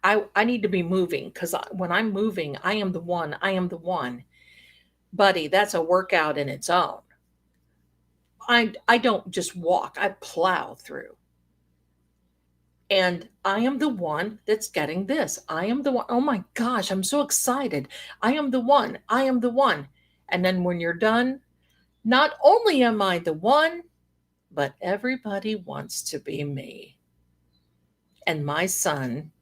I need to be moving, because when I'm moving, I am the one. I am the one. Buddy, that's a workout in its own. I don't just walk, I plow through. And I am the one that's getting this. I am the one. Oh my gosh, I'm so excited. I am the one. I am the one. And then when you're done, not only am I the one, but everybody wants to be me. And my son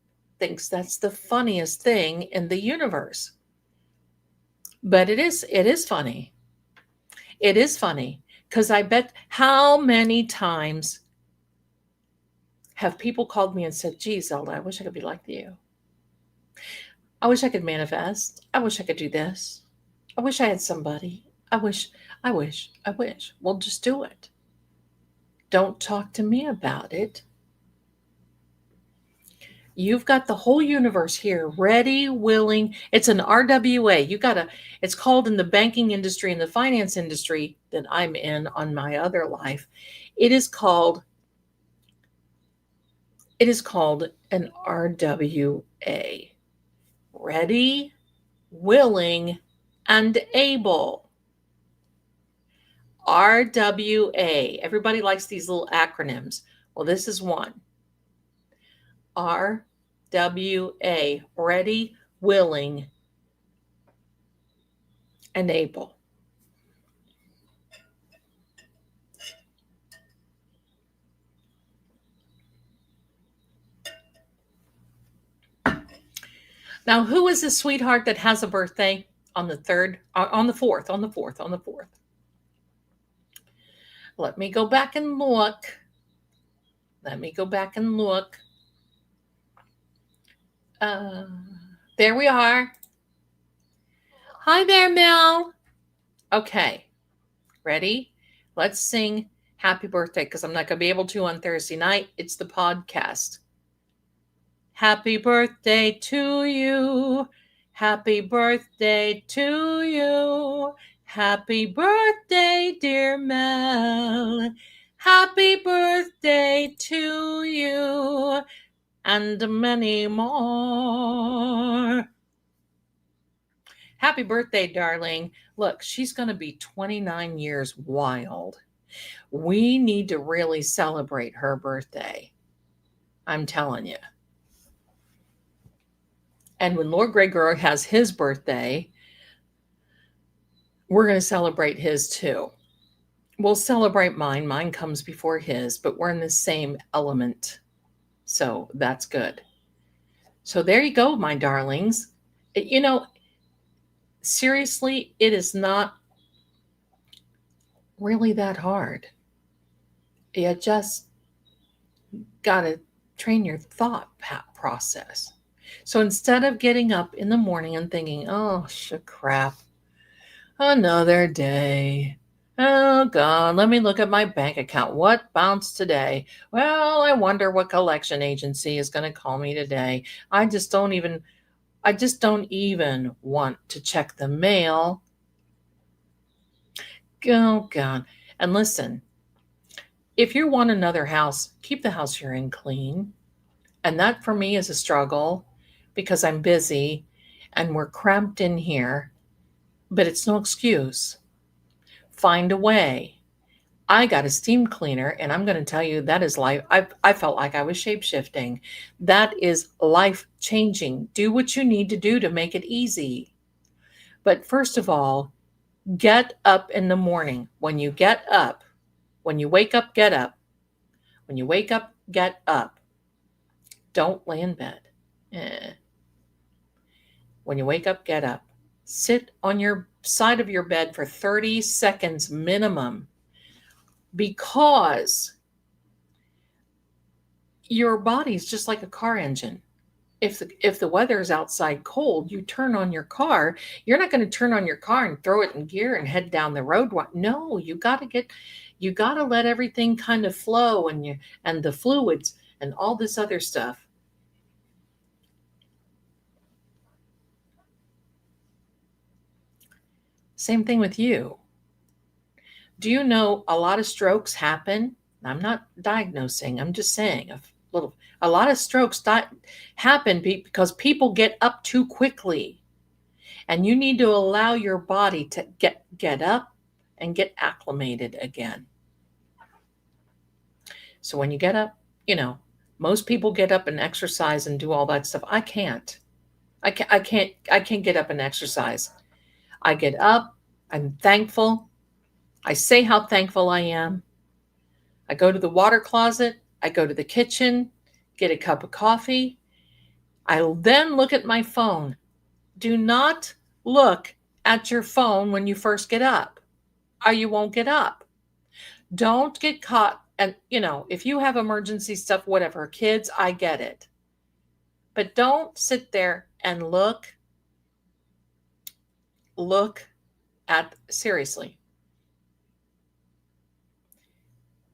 thinks that's the funniest thing in the universe. But it is funny. It is funny, because I bet how many times have people called me and said, "Gee, Zelda, I wish I could be like you. I wish I could manifest. I wish I could do this. I wish I had somebody. I wish. Well, just do it. Don't talk to me about it. You've got the whole universe here, ready, willing. It's an RWA. It's called in the banking industry and the finance industry that I'm in on my other life. It is called an RWA. Ready, willing, and able. RWA. Everybody likes these little acronyms. Well, this is one. RWA. Ready, willing, and able. Now, who is the sweetheart that has a birthday on the 3rd, on the 4th, on the 4th, on the 4th? Let me go back and look. There we are. Hi there, Mel. Okay, ready? Let's sing happy birthday, because I'm not going to be able to on Thursday night. It's the podcast. Happy birthday to you. Happy birthday to you. Happy birthday, dear Mel. Happy birthday to you, and many more. Happy birthday, darling. Look, she's going to be 29 years wild. We need to really celebrate her birthday. I'm telling you. And when Lord Gregor has his birthday, we're going to celebrate his too. We'll celebrate mine. Mine comes before his, but we're in the same element. So that's good. So there you go, my darlings. Seriously, it is not really that hard. You just got to train your thought process. So instead of getting up in the morning and thinking, oh, crap, another day. Oh, God, let me look at my bank account. What bounced today? Well, I wonder what collection agency is going to call me today. I just don't even want to check the mail. Oh, God. And listen, if you want another house, keep the house you're in clean. And that for me is a struggle, because I'm busy and we're cramped in here, but it's no excuse. Find a way. I got a steam cleaner, and I'm going to tell you, that is life. I felt like I was shape-shifting. That is life-changing. Do what you need to do to make it easy. But first of all, Get up in the morning. When you get up, when you wake up, get up. When you wake up, get up. Don't lay in bed. When you wake up, get up. Sit on your side of your bed for 30 seconds minimum, because your body's just like a car engine. If the weather is outside cold, you turn on your car. You're not going to turn on your car and throw it in gear and head down the road. No, you got to let everything kind of flow, and the fluids and all this other stuff. Same thing with you. Do you know a lot of strokes happen? I'm not diagnosing. I'm just saying a lot of strokes happen because people get up too quickly, and you need to allow your body to get up and get acclimated again. So when you get up, most people get up and exercise and do all that stuff. I can't get up and exercise. I get up, I'm thankful. I say how thankful I am. I go to the water closet. I go to the kitchen, get a cup of coffee. I then look at my phone. Do not look at your phone when you first get up, or you won't get up. Don't get caught. And, if you have emergency stuff, whatever, kids, I get it. But don't sit there and look at, seriously.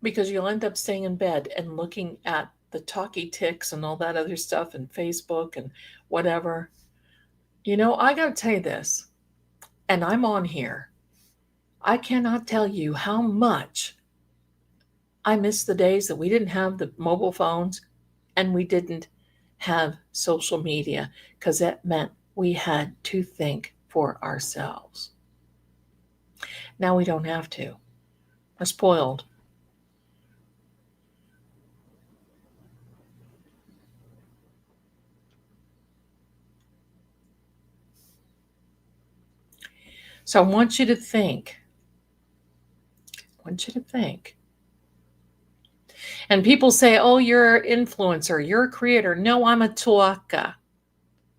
Because you'll end up staying in bed and looking at the talkie ticks and all that other stuff and Facebook and whatever. I got to tell you this, and I'm on here. I cannot tell you how much I miss the days that we didn't have the mobile phones and we didn't have social media, because that meant we had to think for ourselves. Now we don't have to. We're spoiled. So I want you to think. And people say, oh, you're an influencer, you're a creator. No, I'm a talker.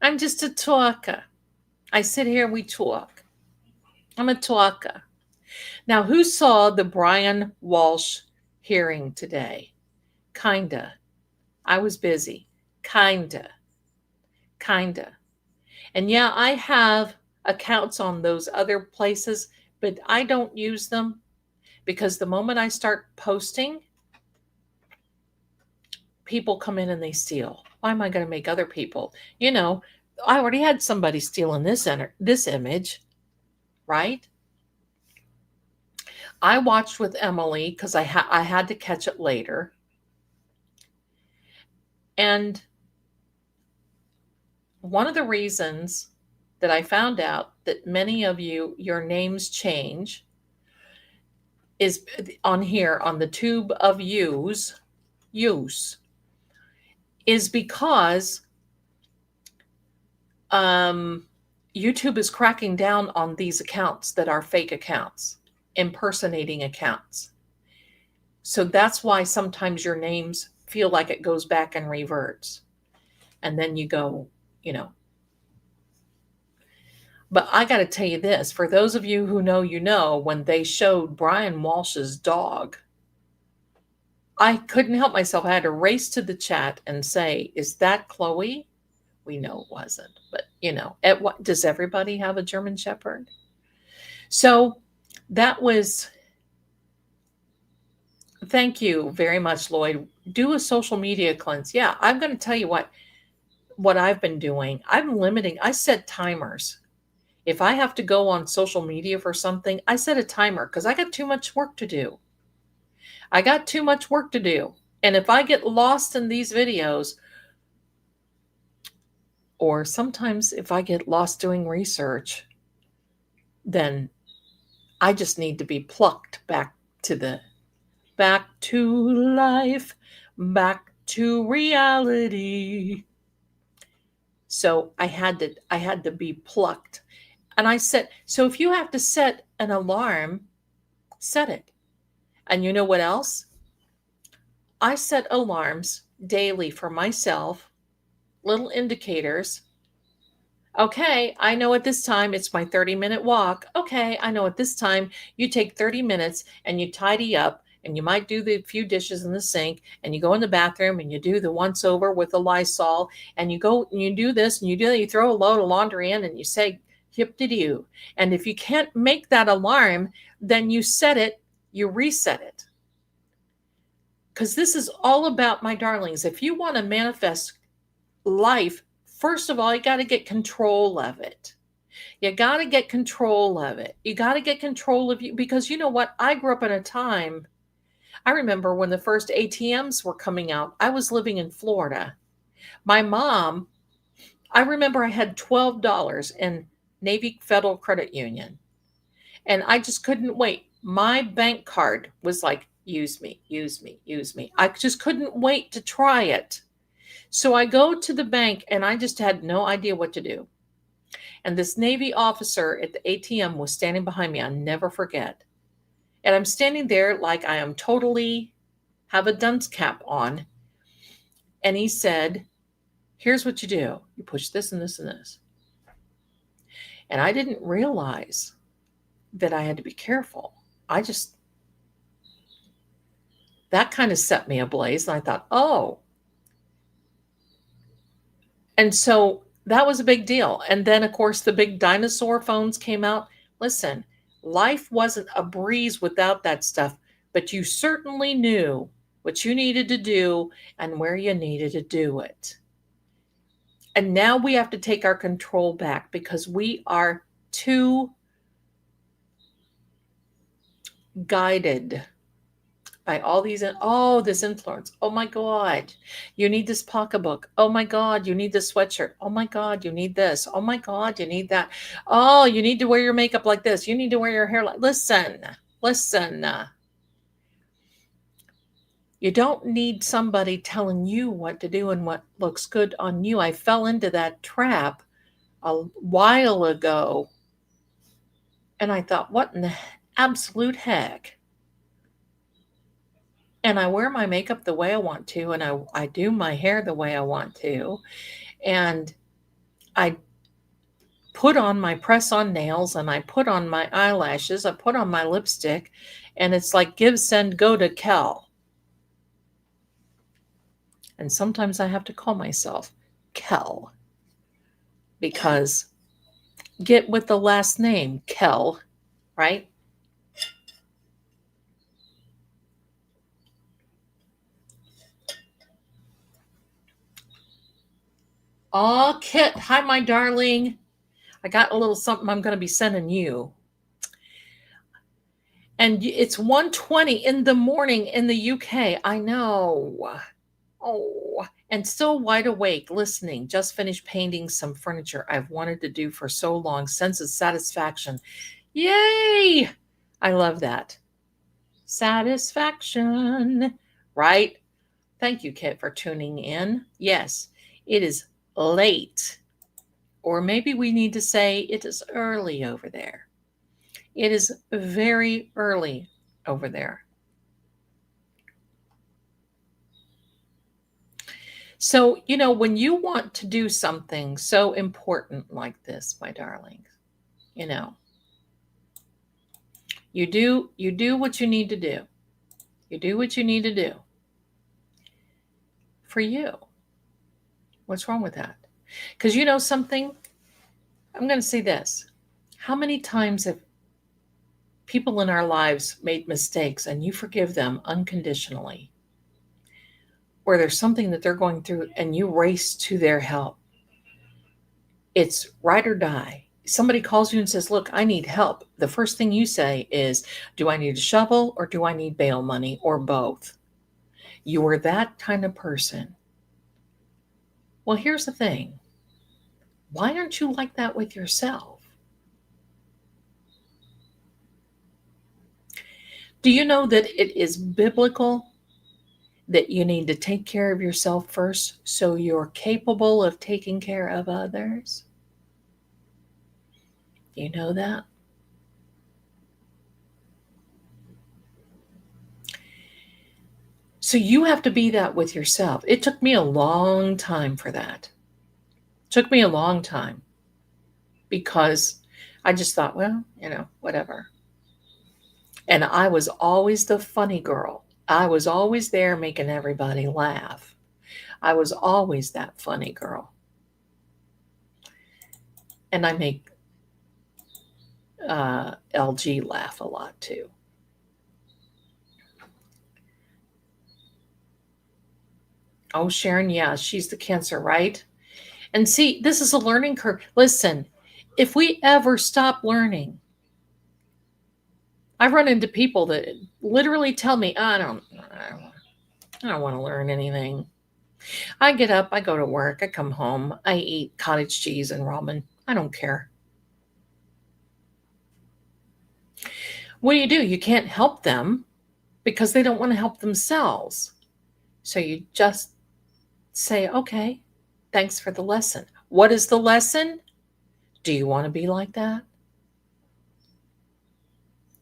I'm just a talker. I sit here and we talk. I'm a talker. Now, who saw the Brian Walsh hearing today? Kinda. I was busy. Kinda. And yeah, I have accounts on those other places, but I don't use them, because the moment I start posting, people come in and they steal. Why am I going to make other people? I already had somebody stealing this image, right? I watched with Emily because I had to catch it later. And one of the reasons that I found out that many of your names change is on here on the tube of use is because YouTube is cracking down on these accounts that are fake accounts, impersonating accounts. So that's why sometimes your names feel like it goes back and reverts. And then you go, But I got to tell you this, for those of you who know, when they showed Brian Walsh's dog, I couldn't help myself. I had to race to the chat and say, is that Chloe? We know it wasn't, but does everybody have a German Shepherd? So that was, thank you very much, Lloyd. Do a social media cleanse. Yeah, I'm going to tell you what I've been doing. I set timers. If I have to go on social media for something, I set a timer because I got too much work to do. And if I get lost in these videos, or sometimes if I get lost doing research, then I just need to be plucked back to life, back to reality. So I had to be plucked. And I said, so if you have to set an alarm, set it. And you know what else? I set alarms daily for myself, little indicators. Okay, I know at this time it's my 30-minute walk. Okay, I know at this time you take 30 minutes and you tidy up and you might do the few dishes in the sink and you go in the bathroom and you do the once over with the Lysol and you go and you do this and you do that. You throw a load of laundry in and you say, hip de doo. And if you can't make that alarm, then you set it, you reset it. Because this is all about, my darlings, if you want to manifest life, first of all, you got to get control of it. You got to get control of it. You got to get control of you, because you know what? I grew up in a time, I remember when the first ATMs were coming out. I was living in Florida. My mom, I remember I had $12 in Navy Federal Credit Union, and I just couldn't wait. My bank card was like, use me, use me, use me. I just couldn't wait to try it. So I go to the bank and I just had no idea what to do. And this Navy officer at the ATM was standing behind me. I'll never forget. And I'm standing there like I am totally have a dunce cap on. And he said, here's what you do. You push this and this and this. And I didn't realize that I had to be careful. That kind of set me ablaze. And I thought, oh. And so that was a big deal. And then, of course, the big dinosaur phones came out. Listen, life wasn't a breeze without that stuff, but you certainly knew what you needed to do and where you needed to do it. And now we have to take our control back because we are too guided by all this influence. Oh my God, you need this pocketbook. Oh my God, you need this sweatshirt. Oh my God, you need this. Oh my God, you need that. Oh, you need to wear your makeup like this. You need to wear your hair like, listen. You don't need somebody telling you what to do and what looks good on you. I fell into that trap a while ago. And I thought, what in the absolute heck? And I wear my makeup the way I want to, and I do my hair the way I want to, and I put on my press-on nails, and I put on my eyelashes, I put on my lipstick, and it's like give, send, go to Kel. And sometimes I have to call myself Kel, because get with the last name, Kel, right? Oh, Kit, hi, my darling. I got a little something I'm going to be sending you. And it's 1:20 in the morning in the UK. I know. Oh, and still wide awake, listening. Just finished painting some furniture I've wanted to do for so long. Sense of satisfaction. Yay! I love that. Satisfaction. Right? Thank you, Kit, for tuning in. Yes, it is late. Or maybe we need to say it is early over there. It is very early over there. So, when you want to do something so important like this, my darling, you do what you need to do. You do what you need to do for you. What's wrong with that? Because something, I'm going to say this. How many times have people in our lives made mistakes and you forgive them unconditionally? Or there's something that they're going through and you race to their help. It's ride or die. Somebody calls you and says, look, I need help. The first thing you say is, do I need a shovel or do I need bail money or both? You are that kind of person. Well, here's the thing. Why aren't you like that with yourself? Do you know that it is biblical that you need to take care of yourself first so you're capable of taking care of others? You know that? So you have to be that with yourself. It took me a long time for that. It took me a long time because I just thought, well, whatever. And I was always the funny girl. I was always there making everybody laugh. I was always that funny girl. And I make LG laugh a lot too. Oh, Sharon, yeah, she's the Cancer, right? And see, this is a learning curve. Listen, if we ever stop learning, I run into people that literally tell me, I don't want to learn anything. I get up, I go to work, I come home, I eat cottage cheese and ramen. I don't care. What do? You can't help them because they don't want to help themselves. So you just say, okay, thanks for the lesson. What is the lesson? Do you want to be like that?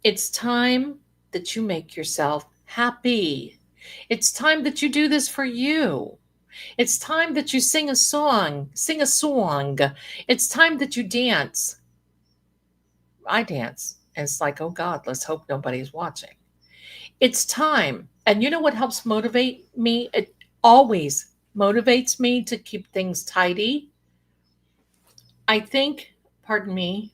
It's time that you make yourself happy. It's time that you do this for you. It's time that you sing a song. It's time that you dance. I dance. And it's like, oh God, let's hope nobody's watching. It's time. And you know what helps motivate me? It always motivates me to keep things tidy. I think, pardon me,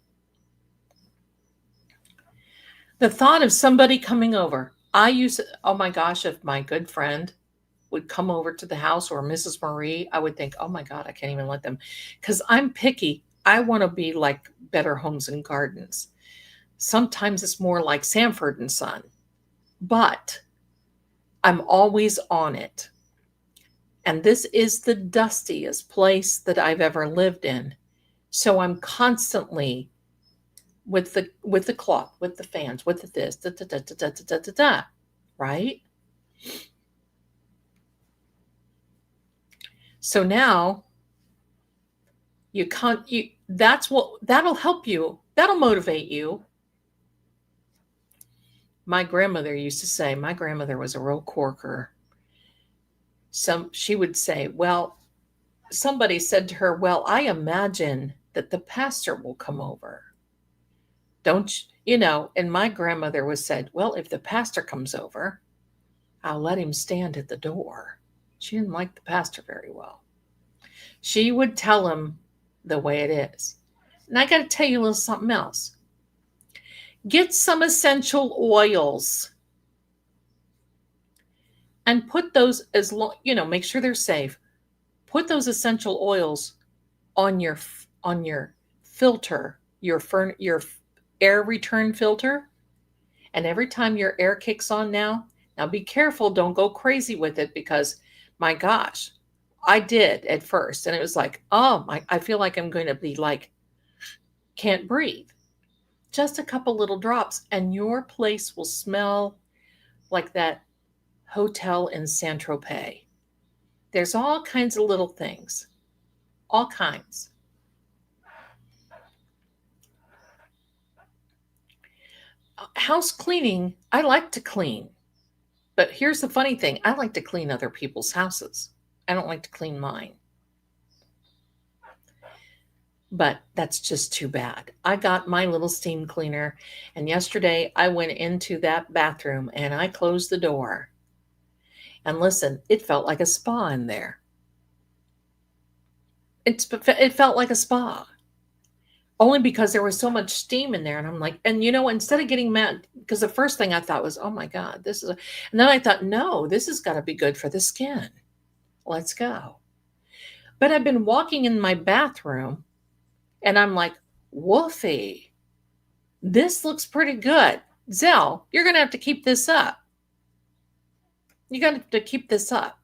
the thought of somebody coming over. Oh my gosh, if my good friend would come over to the house or Mrs. Marie, I would think, oh my God, I can't even let them. Because I'm picky. I want to be like Better Homes and Gardens. Sometimes it's more like Sanford and Son. But I'm always on it. And this is the dustiest place that I've ever lived in. So I'm constantly with the cloth, with the fans, with the this, da, da, da, da, da, da, da, da, right? So now that'll help you. That'll motivate you. My grandmother used to say, my grandmother was a real corker. She would say, well, somebody said to her, well, I imagine that the pastor will come over. Don't you know? And my grandmother was said, well, if the pastor comes over, I'll let him stand at the door. She didn't like the pastor very well. She would tell him the way it is. And I got to tell you a little something else. Get some essential oils and put those make sure they're safe. Put those essential oils on your filter, your air return filter. And every time your air kicks on now be careful, don't go crazy with it because my gosh, I did at first. And it was like, I feel like I'm going to be like, can't breathe. Just a couple little drops and your place will smell like that hotel in Saint-Tropez. There's all kinds of little things, all kinds. House cleaning, I like to clean. But here's the funny thing. I like to clean other people's houses. I don't like to clean mine. But that's just too bad. I got my little steam cleaner, and yesterday I went into that bathroom and I closed the door. And listen, it felt like a spa in there. It felt like a spa. Only because there was so much steam in there. And I'm like, and instead of getting mad, because the first thing I thought was, oh my God, and then I thought, no, this has got to be good for the skin. Let's go. But I've been walking in my bathroom and I'm like, woofy, this looks pretty good. Zell, you're going to have to keep this up. You got to keep this up.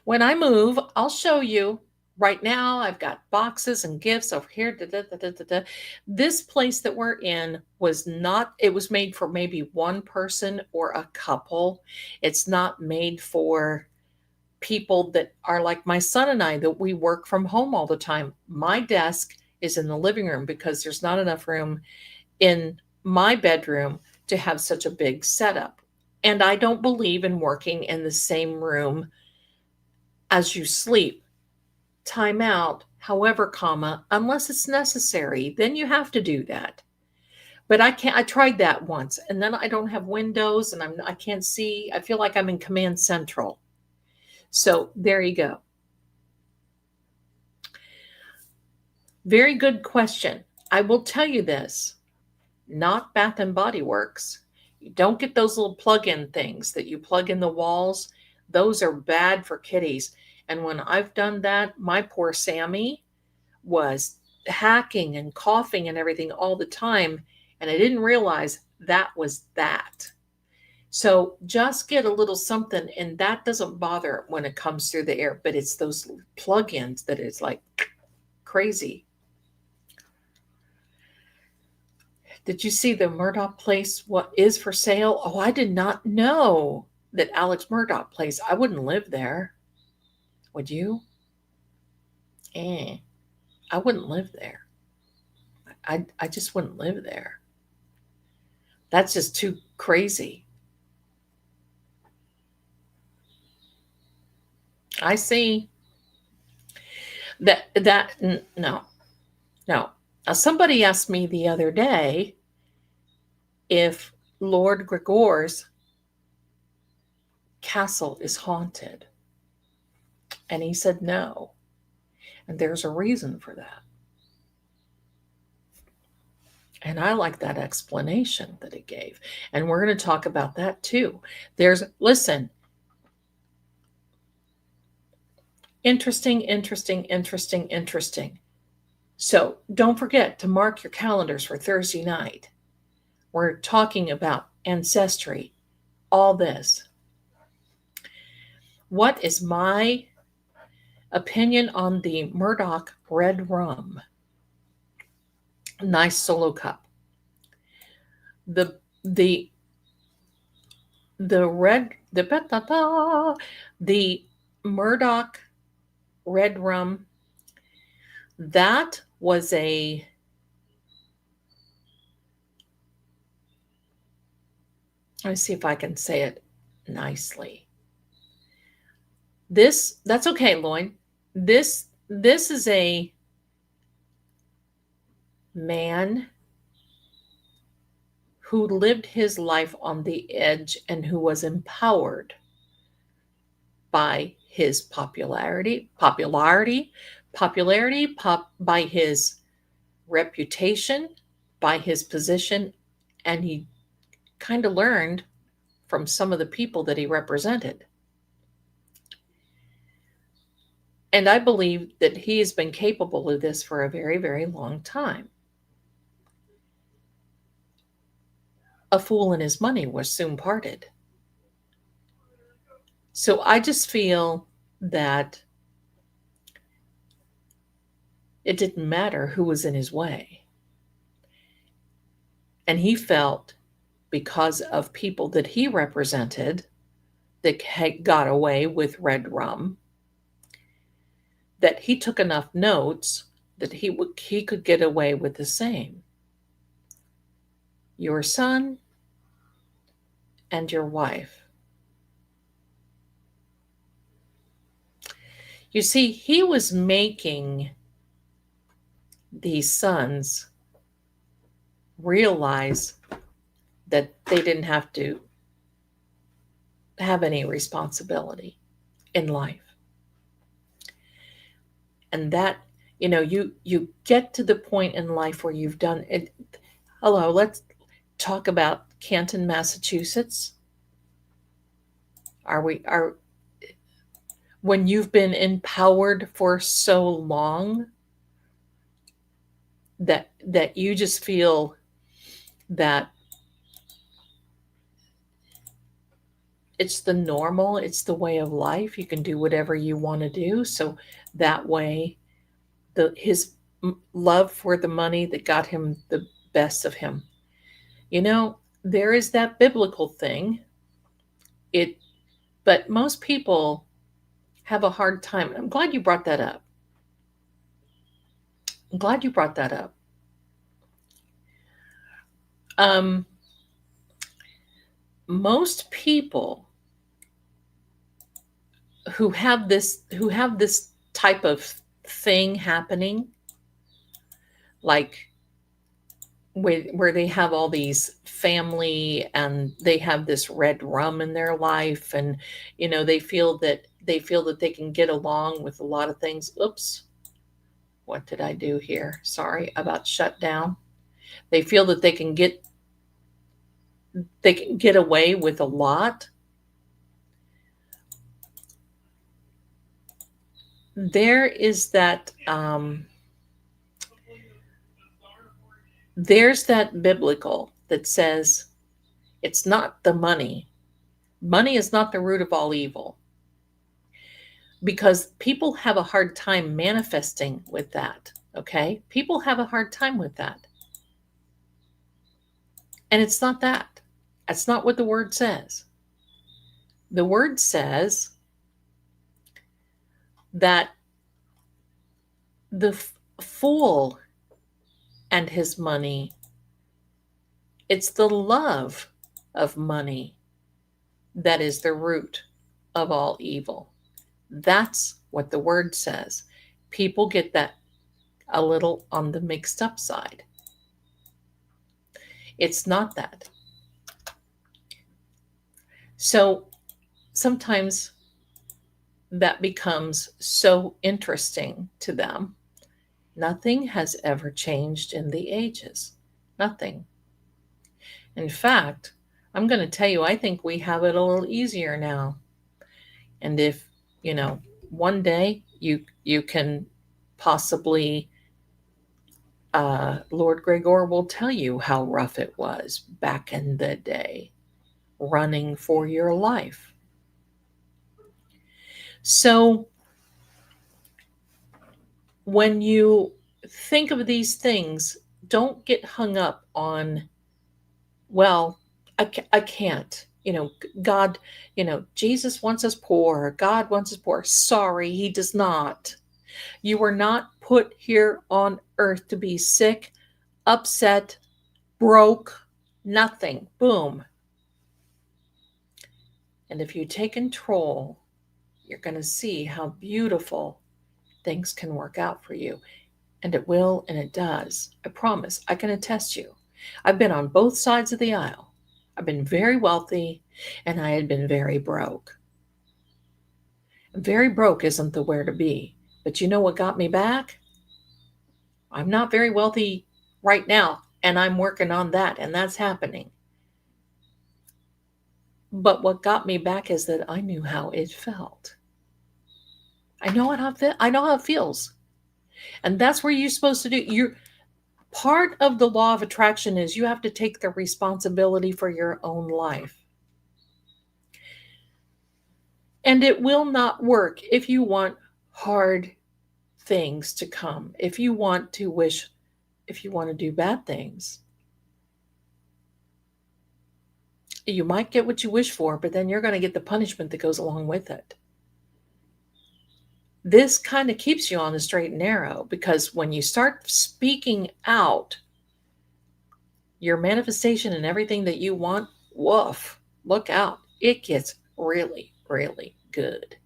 When I move, I'll show you. Right now, I've got boxes and gifts over here. This place that we're in it was made for maybe one person or a couple. It's not made for people that are like my son and I, that we work from home all the time. My desk is in the living room because there's not enough room in my bedroom to have such a big setup. And I don't believe in working in the same room as you sleep. Time out, however, comma, unless it's necessary, then you have to do that. But I tried that once, and then I don't have windows, and I can't see. I feel like I'm in command central. So there you go. Very good question. I will tell you this, not Bath and Body Works. You don't get those little plug-in things that you plug in the walls. Those are bad for kitties. And when I've done that, my poor Sammy was hacking and coughing and everything all the time. And I didn't realize that was that. So just get a little something, and that doesn't bother when it comes through the air, but it's those plug-ins that is like crazy. Did you see the Murdoch place? What is for sale? Oh, I did not know that Alex Murdoch place. I wouldn't live there. Would you? I wouldn't live there. I just wouldn't live there. That's just too crazy. I see. No. Now, somebody asked me the other day if Lord Gregor's castle is haunted. And he said no. And there's a reason for that. And I like that explanation that he gave. And we're going to talk about that too. Listen. Interesting. So don't forget to mark your calendars for Thursday night. We're talking about ancestry, all this. What is my opinion on the Murdoch red rum? Nice solo cup. The Murdoch red rum, that was a let me see if I can say it nicely. That's okay, Lloyd. This is a man who lived his life on the edge and who was empowered by his popularity, by his reputation, by his position, and he kind of learned from some of the people that he represented. And I believe that he has been capable of this for a very, very long time. A fool and his money was soon parted. So I just feel that it didn't matter who was in his way. And he felt, because of people that he represented that got away with red rum, that he took enough notes that he could get away with the same. Your son and your wife. You see, he was making these sons realize that they didn't have to have any responsibility in life. And that, you get to the point in life where you've done it. Hello, let's talk about Canton, Massachusetts. When you've been empowered for so long that you just feel that it's the normal, it's the way of life. You can do whatever you want to do. So that way, his love for the money that got him the best of him. There is that biblical thing. But most people have a hard time. I'm glad you brought that up. I'm glad you brought that up. Most people who have this type of thing happening, like where they have all these family and they have this red rum in their life, and they feel that they can get along with a lot of things. Oops, what did I do here? Sorry about shut down. They feel that they can get away with a lot. There is that there's that biblical that says it's not the money. Money is not the root of all evil. Because people have a hard time manifesting with that, okay? People have a hard time with that. And it's not that. That's not what the word says. The word says that the fool and his money, it's the love of money that is the root of all evil. That's what the word says. People get that a little on the mixed up side. It's not that. So sometimes that becomes so interesting to them. Nothing has ever changed in the ages. Nothing. In fact, I'm going to tell you, I think we have it a little easier now. And if, one day you can possibly, Lord Gregor will tell you how rough it was back in the day, running for your life. So when you think of these things, don't get hung up on, well, I can't. God, Jesus wants us poor. God wants us poor. Sorry, he does not. You were not put here on earth to be sick, upset, broke, nothing. Boom. And if you take control, you're going to see how beautiful things can work out for you. And it will, and it does. I promise. I can attest you. I've been on both sides of the aisle. I've been very wealthy, and I had been very broke. Very broke isn't the where to be. But you know what got me back? I'm not very wealthy right now, and I'm working on that, and that's happening. But what got me back is that I knew how it felt. I know how it feels. And that's where you're supposed to do. Part of the law of attraction is you have to take the responsibility for your own life. And it will not work if you want hard things to come, if you want to do bad things. You might get what you wish for, but then you're going to get the punishment that goes along with it. This kind of keeps you on the straight and narrow, because when you start speaking out your manifestation and everything that you want, woof, look out. It gets really, really good.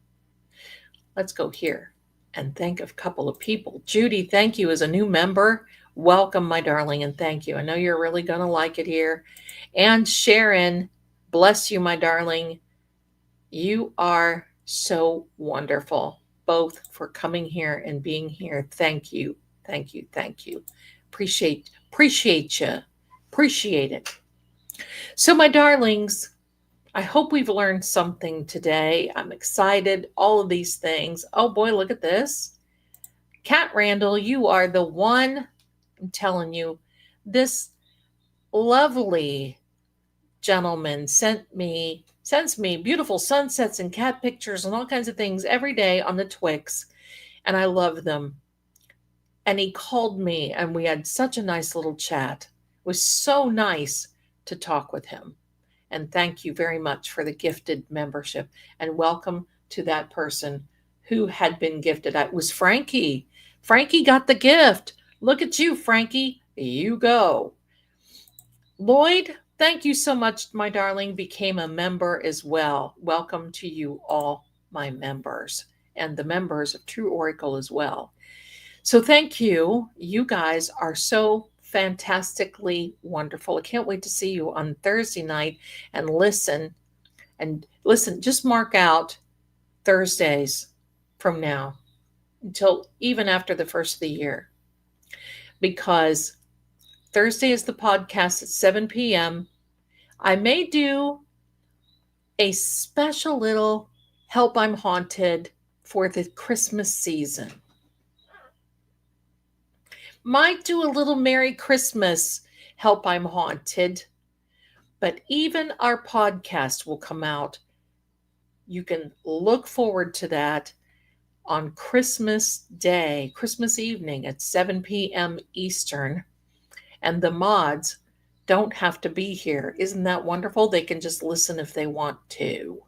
Let's go here and thank a couple of people. Judy, thank you as a new member. Welcome, my darling, and thank you. I know you're really going to like it here. And Sharon, bless you, my darling. You are so wonderful, both for coming here and being here. Thank you. Thank you. Thank you. Appreciate you. Appreciate it. So, my darlings, I hope we've learned something today. I'm excited. All of these things. Oh boy, look at this. Kat Randall, you are the one. I'm telling you, this lovely gentleman sends me beautiful sunsets and cat pictures and all kinds of things every day on the Twix, and I love them. And he called me, and we had such a nice little chat. It was so nice to talk with him. And thank you very much for the gifted membership, and welcome to that person who had been gifted. It was Frankie. Frankie got the gift. Look at you, Frankie. You go. Lloyd, thank you so much, my darling, became a member as well. Welcome to you all, my members, and the members of True Oracle as well. So thank you. You guys are so fantastically wonderful. I can't wait to see you on Thursday night and listen. And listen, just mark out Thursdays from now until even after the first of the year. Because Thursday is the podcast at 7 p.m. I may do a special little Help I'm Haunted for the Christmas season. Might do a little Merry Christmas Help I'm Haunted. But even our podcast will come out. You can look forward to that on Christmas Day, Christmas evening at 7 p.m. Eastern. And the mods don't have to be here. Isn't that wonderful? They can just listen if they want to.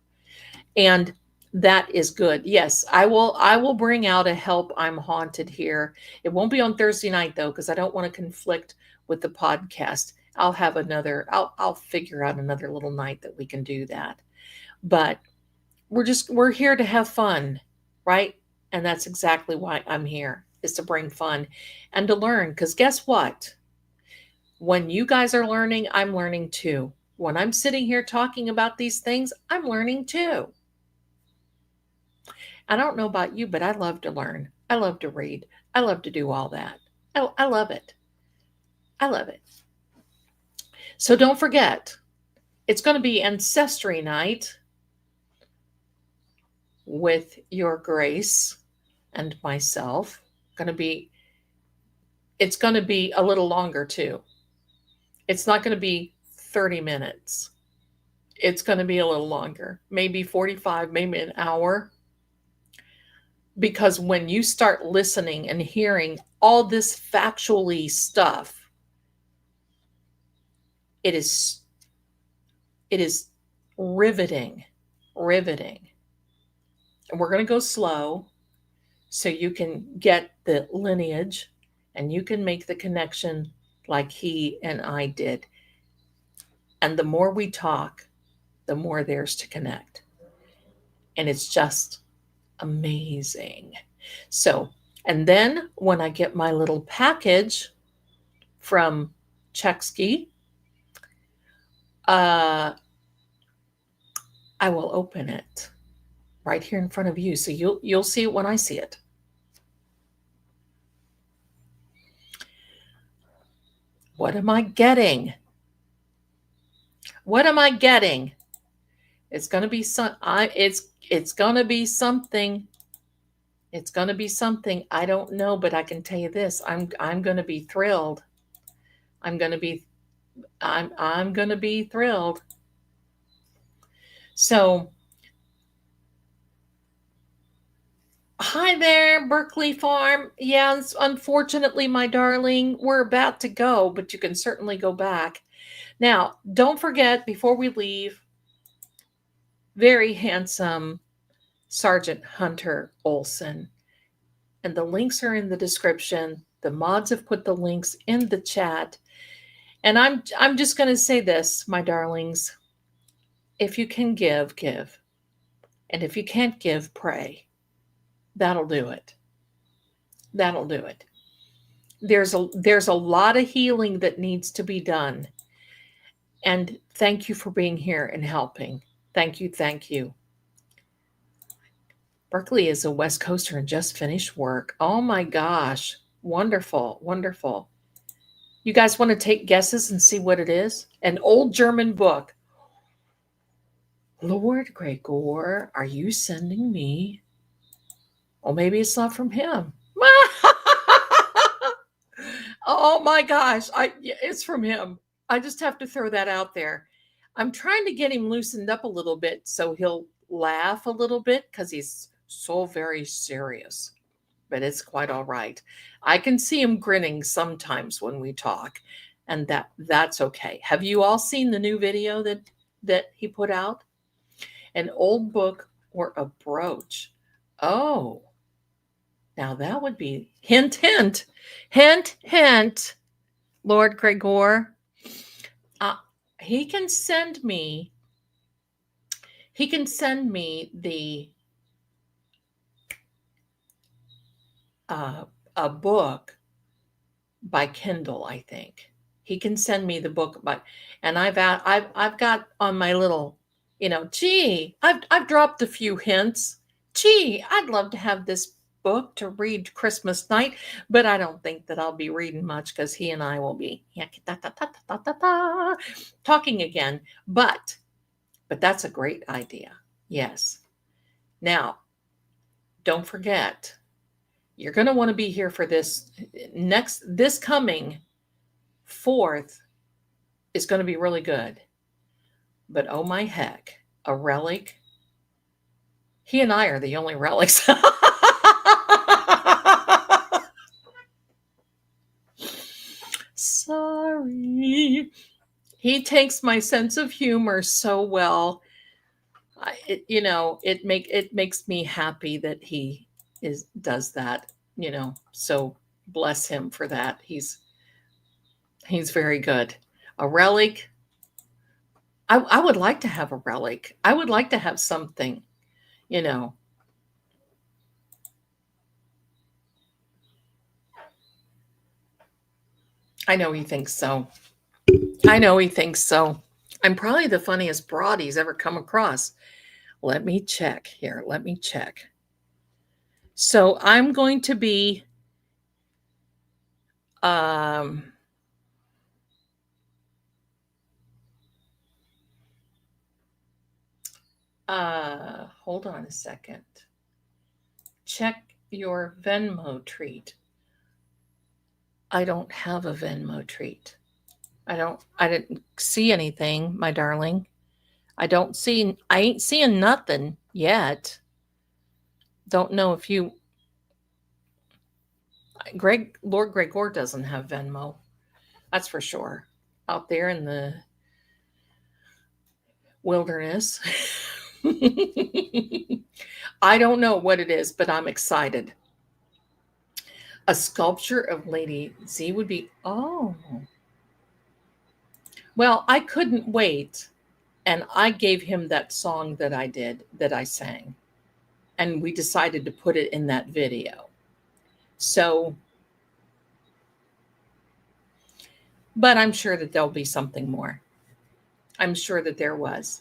And that is good. Yes, I will bring out a Help I'm Haunted here. It won't be on Thursday night though, because I don't want to conflict with the podcast. I'll have another, I'll figure out another little night that we can do that. But we're here to have fun, right? And that's exactly why I'm here, is to bring fun and to learn. Because guess what? When you guys are learning, I'm learning too. When I'm sitting here talking about these things, I'm learning too. I don't know about you, but I love to learn. I love to read. I love to do all that. I love it. I love it. So don't forget, it's going to be Ancestry Night with Your Grace and myself. It's going to be a little longer too. It's not going to be 30 minutes. It's going to be a little longer, maybe 45, maybe an hour. Because when you start listening and hearing all this factually stuff, it is riveting. And we're going to go slow so you can get the lineage and you can make the connection like he and I did. And the more we talk, the more there's to connect. And it's just amazing. So, and then when I get my little package from Checksky, I will open it right here in front of you. So you'll see it when I see it. What am I getting? What am I getting? It's going to be it's going to be something. It's going to be something. I don't know, but I can tell you this. I'm going to be thrilled. I'm going to be thrilled. So, hi there, Berkeley Farm. Yes, unfortunately, my darling, we're about to go, but you can certainly go back. Now, don't forget, before we leave, very handsome Sergeant Hunter Olson. And the links are in the description. The mods have put the links in the chat. And I'm just going to say this, my darlings. If you can give, give. And if you can't give, pray. That'll do it. That'll do it. There's a lot of healing that needs to be done. And thank you for being here and helping. Thank you. Thank you. Berkeley is a West Coaster and just finished work. Oh my gosh. Wonderful. Wonderful. You guys want to take guesses and see what it is? An old German book. Lord Gregor, are you sending me? Oh, maybe it's not from him. Oh my gosh. It's from him. I just have to throw that out there. I'm trying to get him loosened up a little bit so he'll laugh a little bit because he's so very serious. But it's quite all right. I can see him grinning sometimes when we talk, and that's okay. Have you all seen the new video that he put out? An old book or a brooch Oh, now that would be hint, hint, hint, hint. Lord Gregor, uh, he can send me. He can send me the a book by Kindle, I think. He can send me the book by, and I've got on my little, gee, I've dropped a few hints. Gee, I'd love to have this book to read Christmas night, but I don't think that I'll be reading much because he and I will be talking again. But that's a great idea. Yes. Now, don't forget, you're going to want to be here for this coming 4th is going to be really good. But oh my heck, a relic. He and I are the only relics. Sorry. He takes my sense of humor so well. It makes me happy that he does that, So bless him for that. He's very good. A relic. I would like to have a relic. I would like to have something, I know he thinks so. I know he thinks so. I'm probably the funniest broad he's ever come across. Let me check here. Let me check. So I'm going to be hold on a second. Check your Venmo treat. I don't have a Venmo treat. I didn't see anything, my darling. I ain't seeing nothing yet. Don't know if Lord Gregor doesn't have Venmo. That's for sure. Out there in the wilderness. I don't know what it is, but I'm excited. A sculpture of Lady Z would be, oh. Well, I couldn't wait. And I gave him that song that I sang. And we decided to put it in that video. So, but I'm sure that there'll be something more. I'm sure that there was.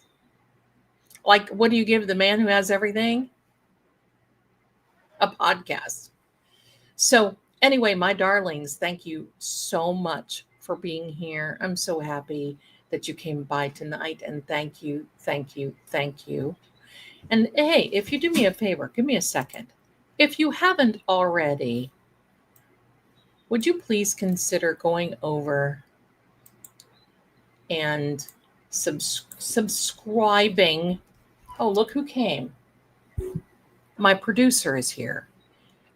Like, what do you give the man who has everything? A podcast. So, anyway, my darlings, thank you so much for being here. I'm so happy that you came by tonight, and thank you, thank you, thank you. And hey, if you do me a favor, give me a second. If you haven't already, would you please consider going over and subscribing? Oh, look who came. My producer is here.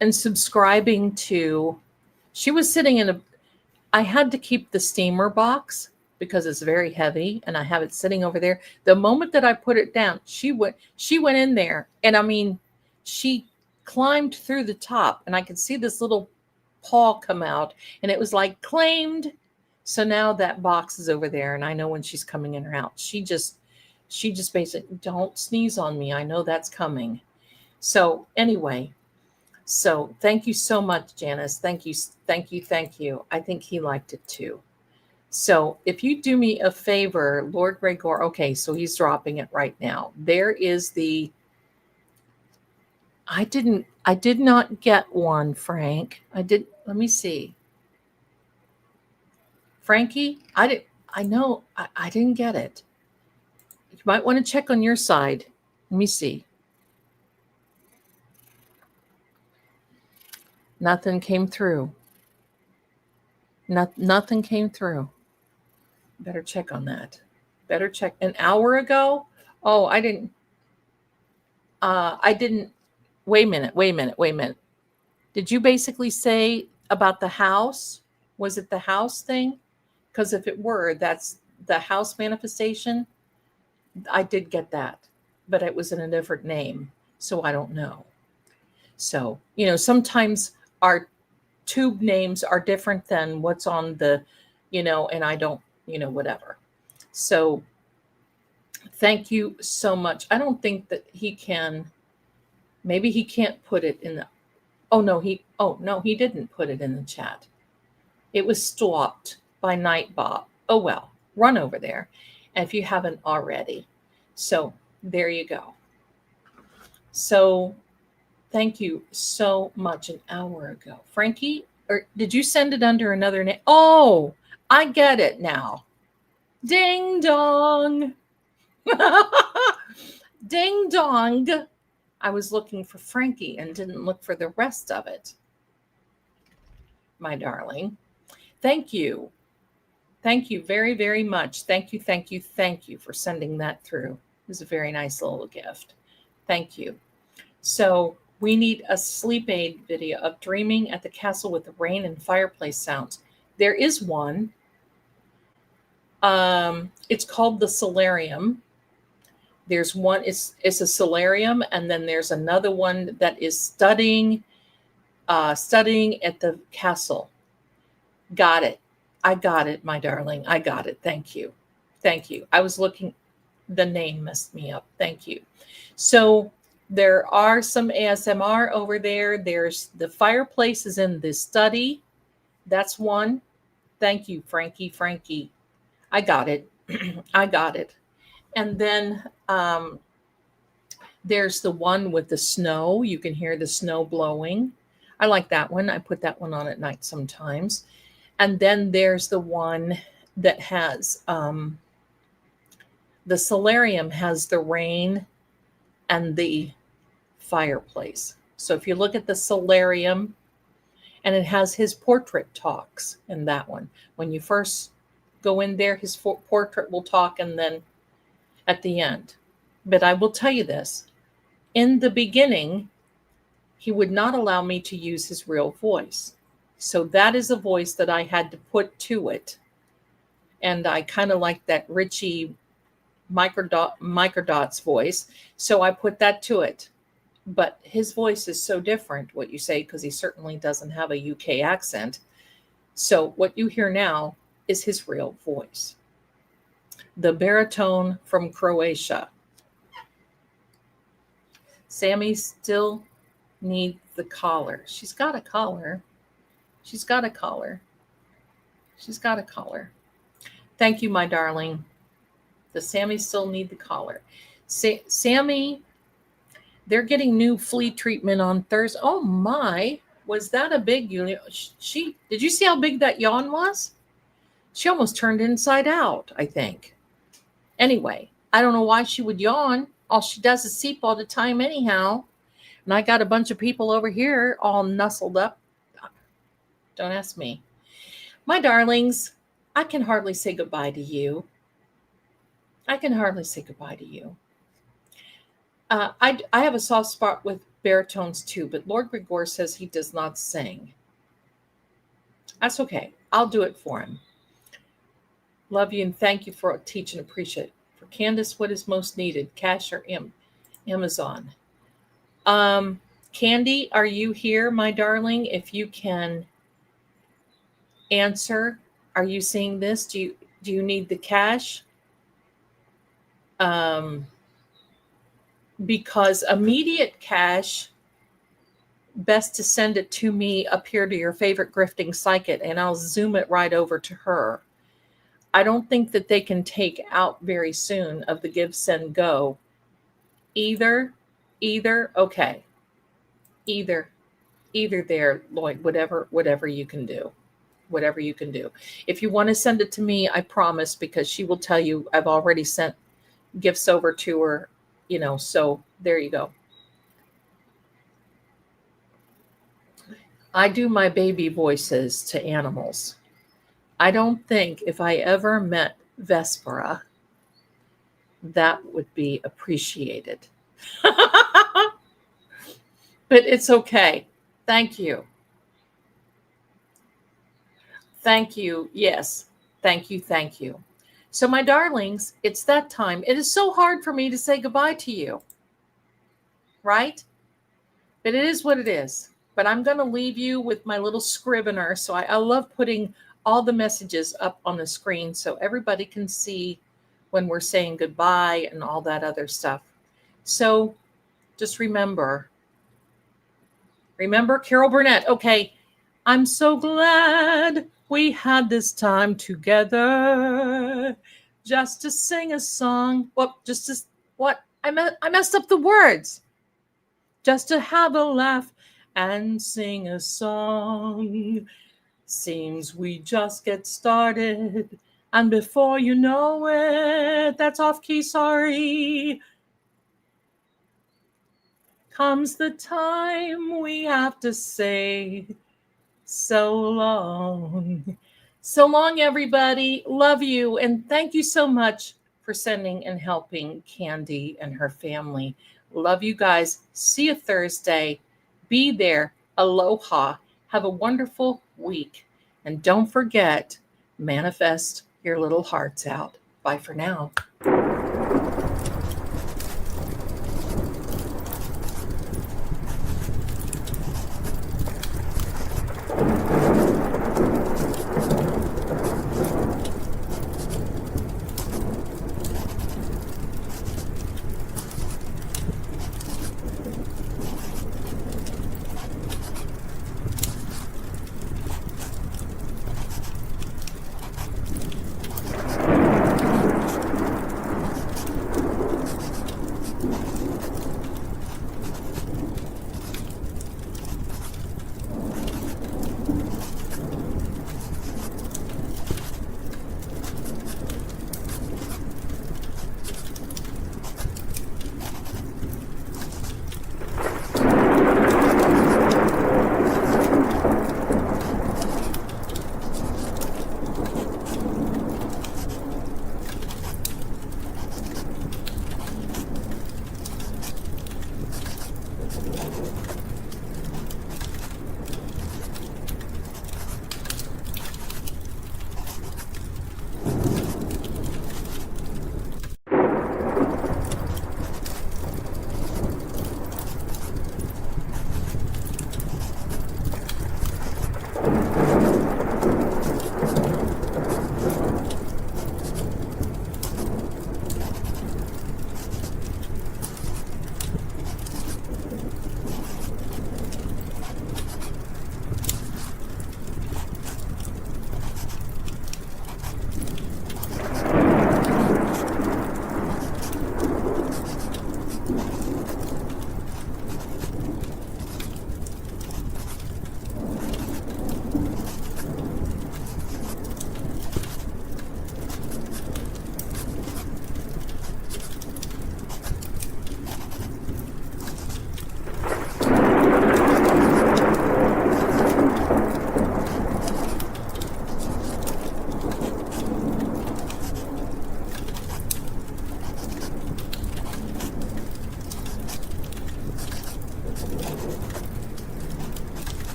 And subscribing to, she was sitting in I had to keep the steamer box because it's very heavy and I have it sitting over there. The moment that I put it down, she went in there, and I mean, she climbed through the top, and I could see this little paw come out, and it was like claimed. So now that box is over there, and I know when she's coming in or out. She just basically, don't sneeze on me. I know that's coming. So anyway, so thank you so much, Janice. Thank you, thank you, thank you. I think he liked it too. So if you do me a favor, Lord Gregor, okay, so he's dropping it right now. There is the, I did not get one, Frank. Let me see. Frankie, I didn't get it. You might want to check on your side. Let me see. Nothing came through. Nothing came through. Better check on that. Better check. An hour ago? Oh, I didn't. Wait a minute. Did you basically say about the house? Was it the house thing? Because if it were, that's the house manifestation. I did get that, but it was in a different name. So I don't know. So, sometimes our tube names are different than what's on the, and I don't, whatever. So thank you so much. I don't think that he can, maybe he can't put it in the, oh no, he didn't put it in the chat. It was stopped by Nightbot. Oh well, run over there if you haven't already. So there you go. So thank you so much. An hour ago, Frankie, or did you send it under another name? Oh, I get it now. Ding dong. Ding dong. I was looking for Frankie and didn't look for the rest of it. My darling. Thank you. Thank you very, very much. Thank you, thank you, thank you for sending that through. It was a very nice little gift. Thank you. So we need a sleep aid video of dreaming at the castle with the rain and fireplace sounds. There is one. It's called the solarium. There's one, it's a solarium, and then there's another one that is studying at the castle. Got it. I got it, my darling. I got it. Thank you. Thank you. I was looking, the name messed me up. Thank you. So there are some ASMR over there. There's the fireplace is in the study. That's one. Thank you, Frankie. Frankie. I got it. I got it. And then there's the one with the snow. You can hear the snow blowing. I like that one. I put that one on at night sometimes. And then there's the one that has the solarium has the rain and the fireplace. So if you look at the solarium, and it has his portrait talks in that one. When you first go in there, his portrait will talk, and then at the end. But I will tell you this. In the beginning, he would not allow me to use his real voice. So that is a voice that I had to put to it. And I kind of like that Richie Microdots voice. So I put that to it. But his voice is so different, what you say, because he certainly doesn't have a UK accent. So what you hear now is his real voice. The baritone from Croatia. Sammy still needs the collar. She's got a collar. She's got a collar. She's got a collar. Thank you, my darling. Does Sammy still need the collar? Sammy, they're getting new flea treatment on Thursday. Oh my, was that a big did you see how big that yawn was? She almost turned inside out, I think. Anyway, I don't know why she would yawn. All she does is sleep all the time anyhow. And I got a bunch of people over here all nestled up. Don't ask me. My darlings, I can hardly say goodbye to you. I can hardly say goodbye to you. I have a soft spot with baritones too, but Lord Grigor says he does not sing. That's okay. I'll do it for him. Love you and thank you for teaching and appreciate it. For Candace, what is most needed? Cash or Amazon? Candy, are you here, my darling? If you can answer, are you seeing this? Do you need the cash? Because immediate cash, best to send it to me up here to your favorite grifting psychic, and I'll zoom it right over to her. I don't think that they can take out very soon of the Give, Send, Go. Either, okay. Either there, Lloyd, whatever you can do. Whatever you can do. If you want to send it to me, I promise, because she will tell you I've already sent gifts over to her, so there you go. I do my baby voices to animals. I don't think if I ever met Vespera, that would be appreciated. But it's okay. Thank you. Thank you. Yes. Thank you. Thank you. So my darlings, it's that time. It is so hard for me to say goodbye to you. Right? But it is what it is. But I'm going to leave you with my little scrivener. So I love putting all the messages up on the screen so everybody can see when we're saying goodbye and all that other stuff. So just remember Carol Burnett. Okay. I'm so glad we had this time together just to sing a song. I messed up the words. Just to have a laugh and sing a song. Seems we just get started, and before you know it, that's off key, sorry. Comes the time we have to say so long. So long, everybody. Love you, and thank you so much for sending and helping Candy and her family. Love you guys. See you Thursday. Be there. Aloha. Have a wonderful week. And don't forget, manifest your little hearts out. Bye for now.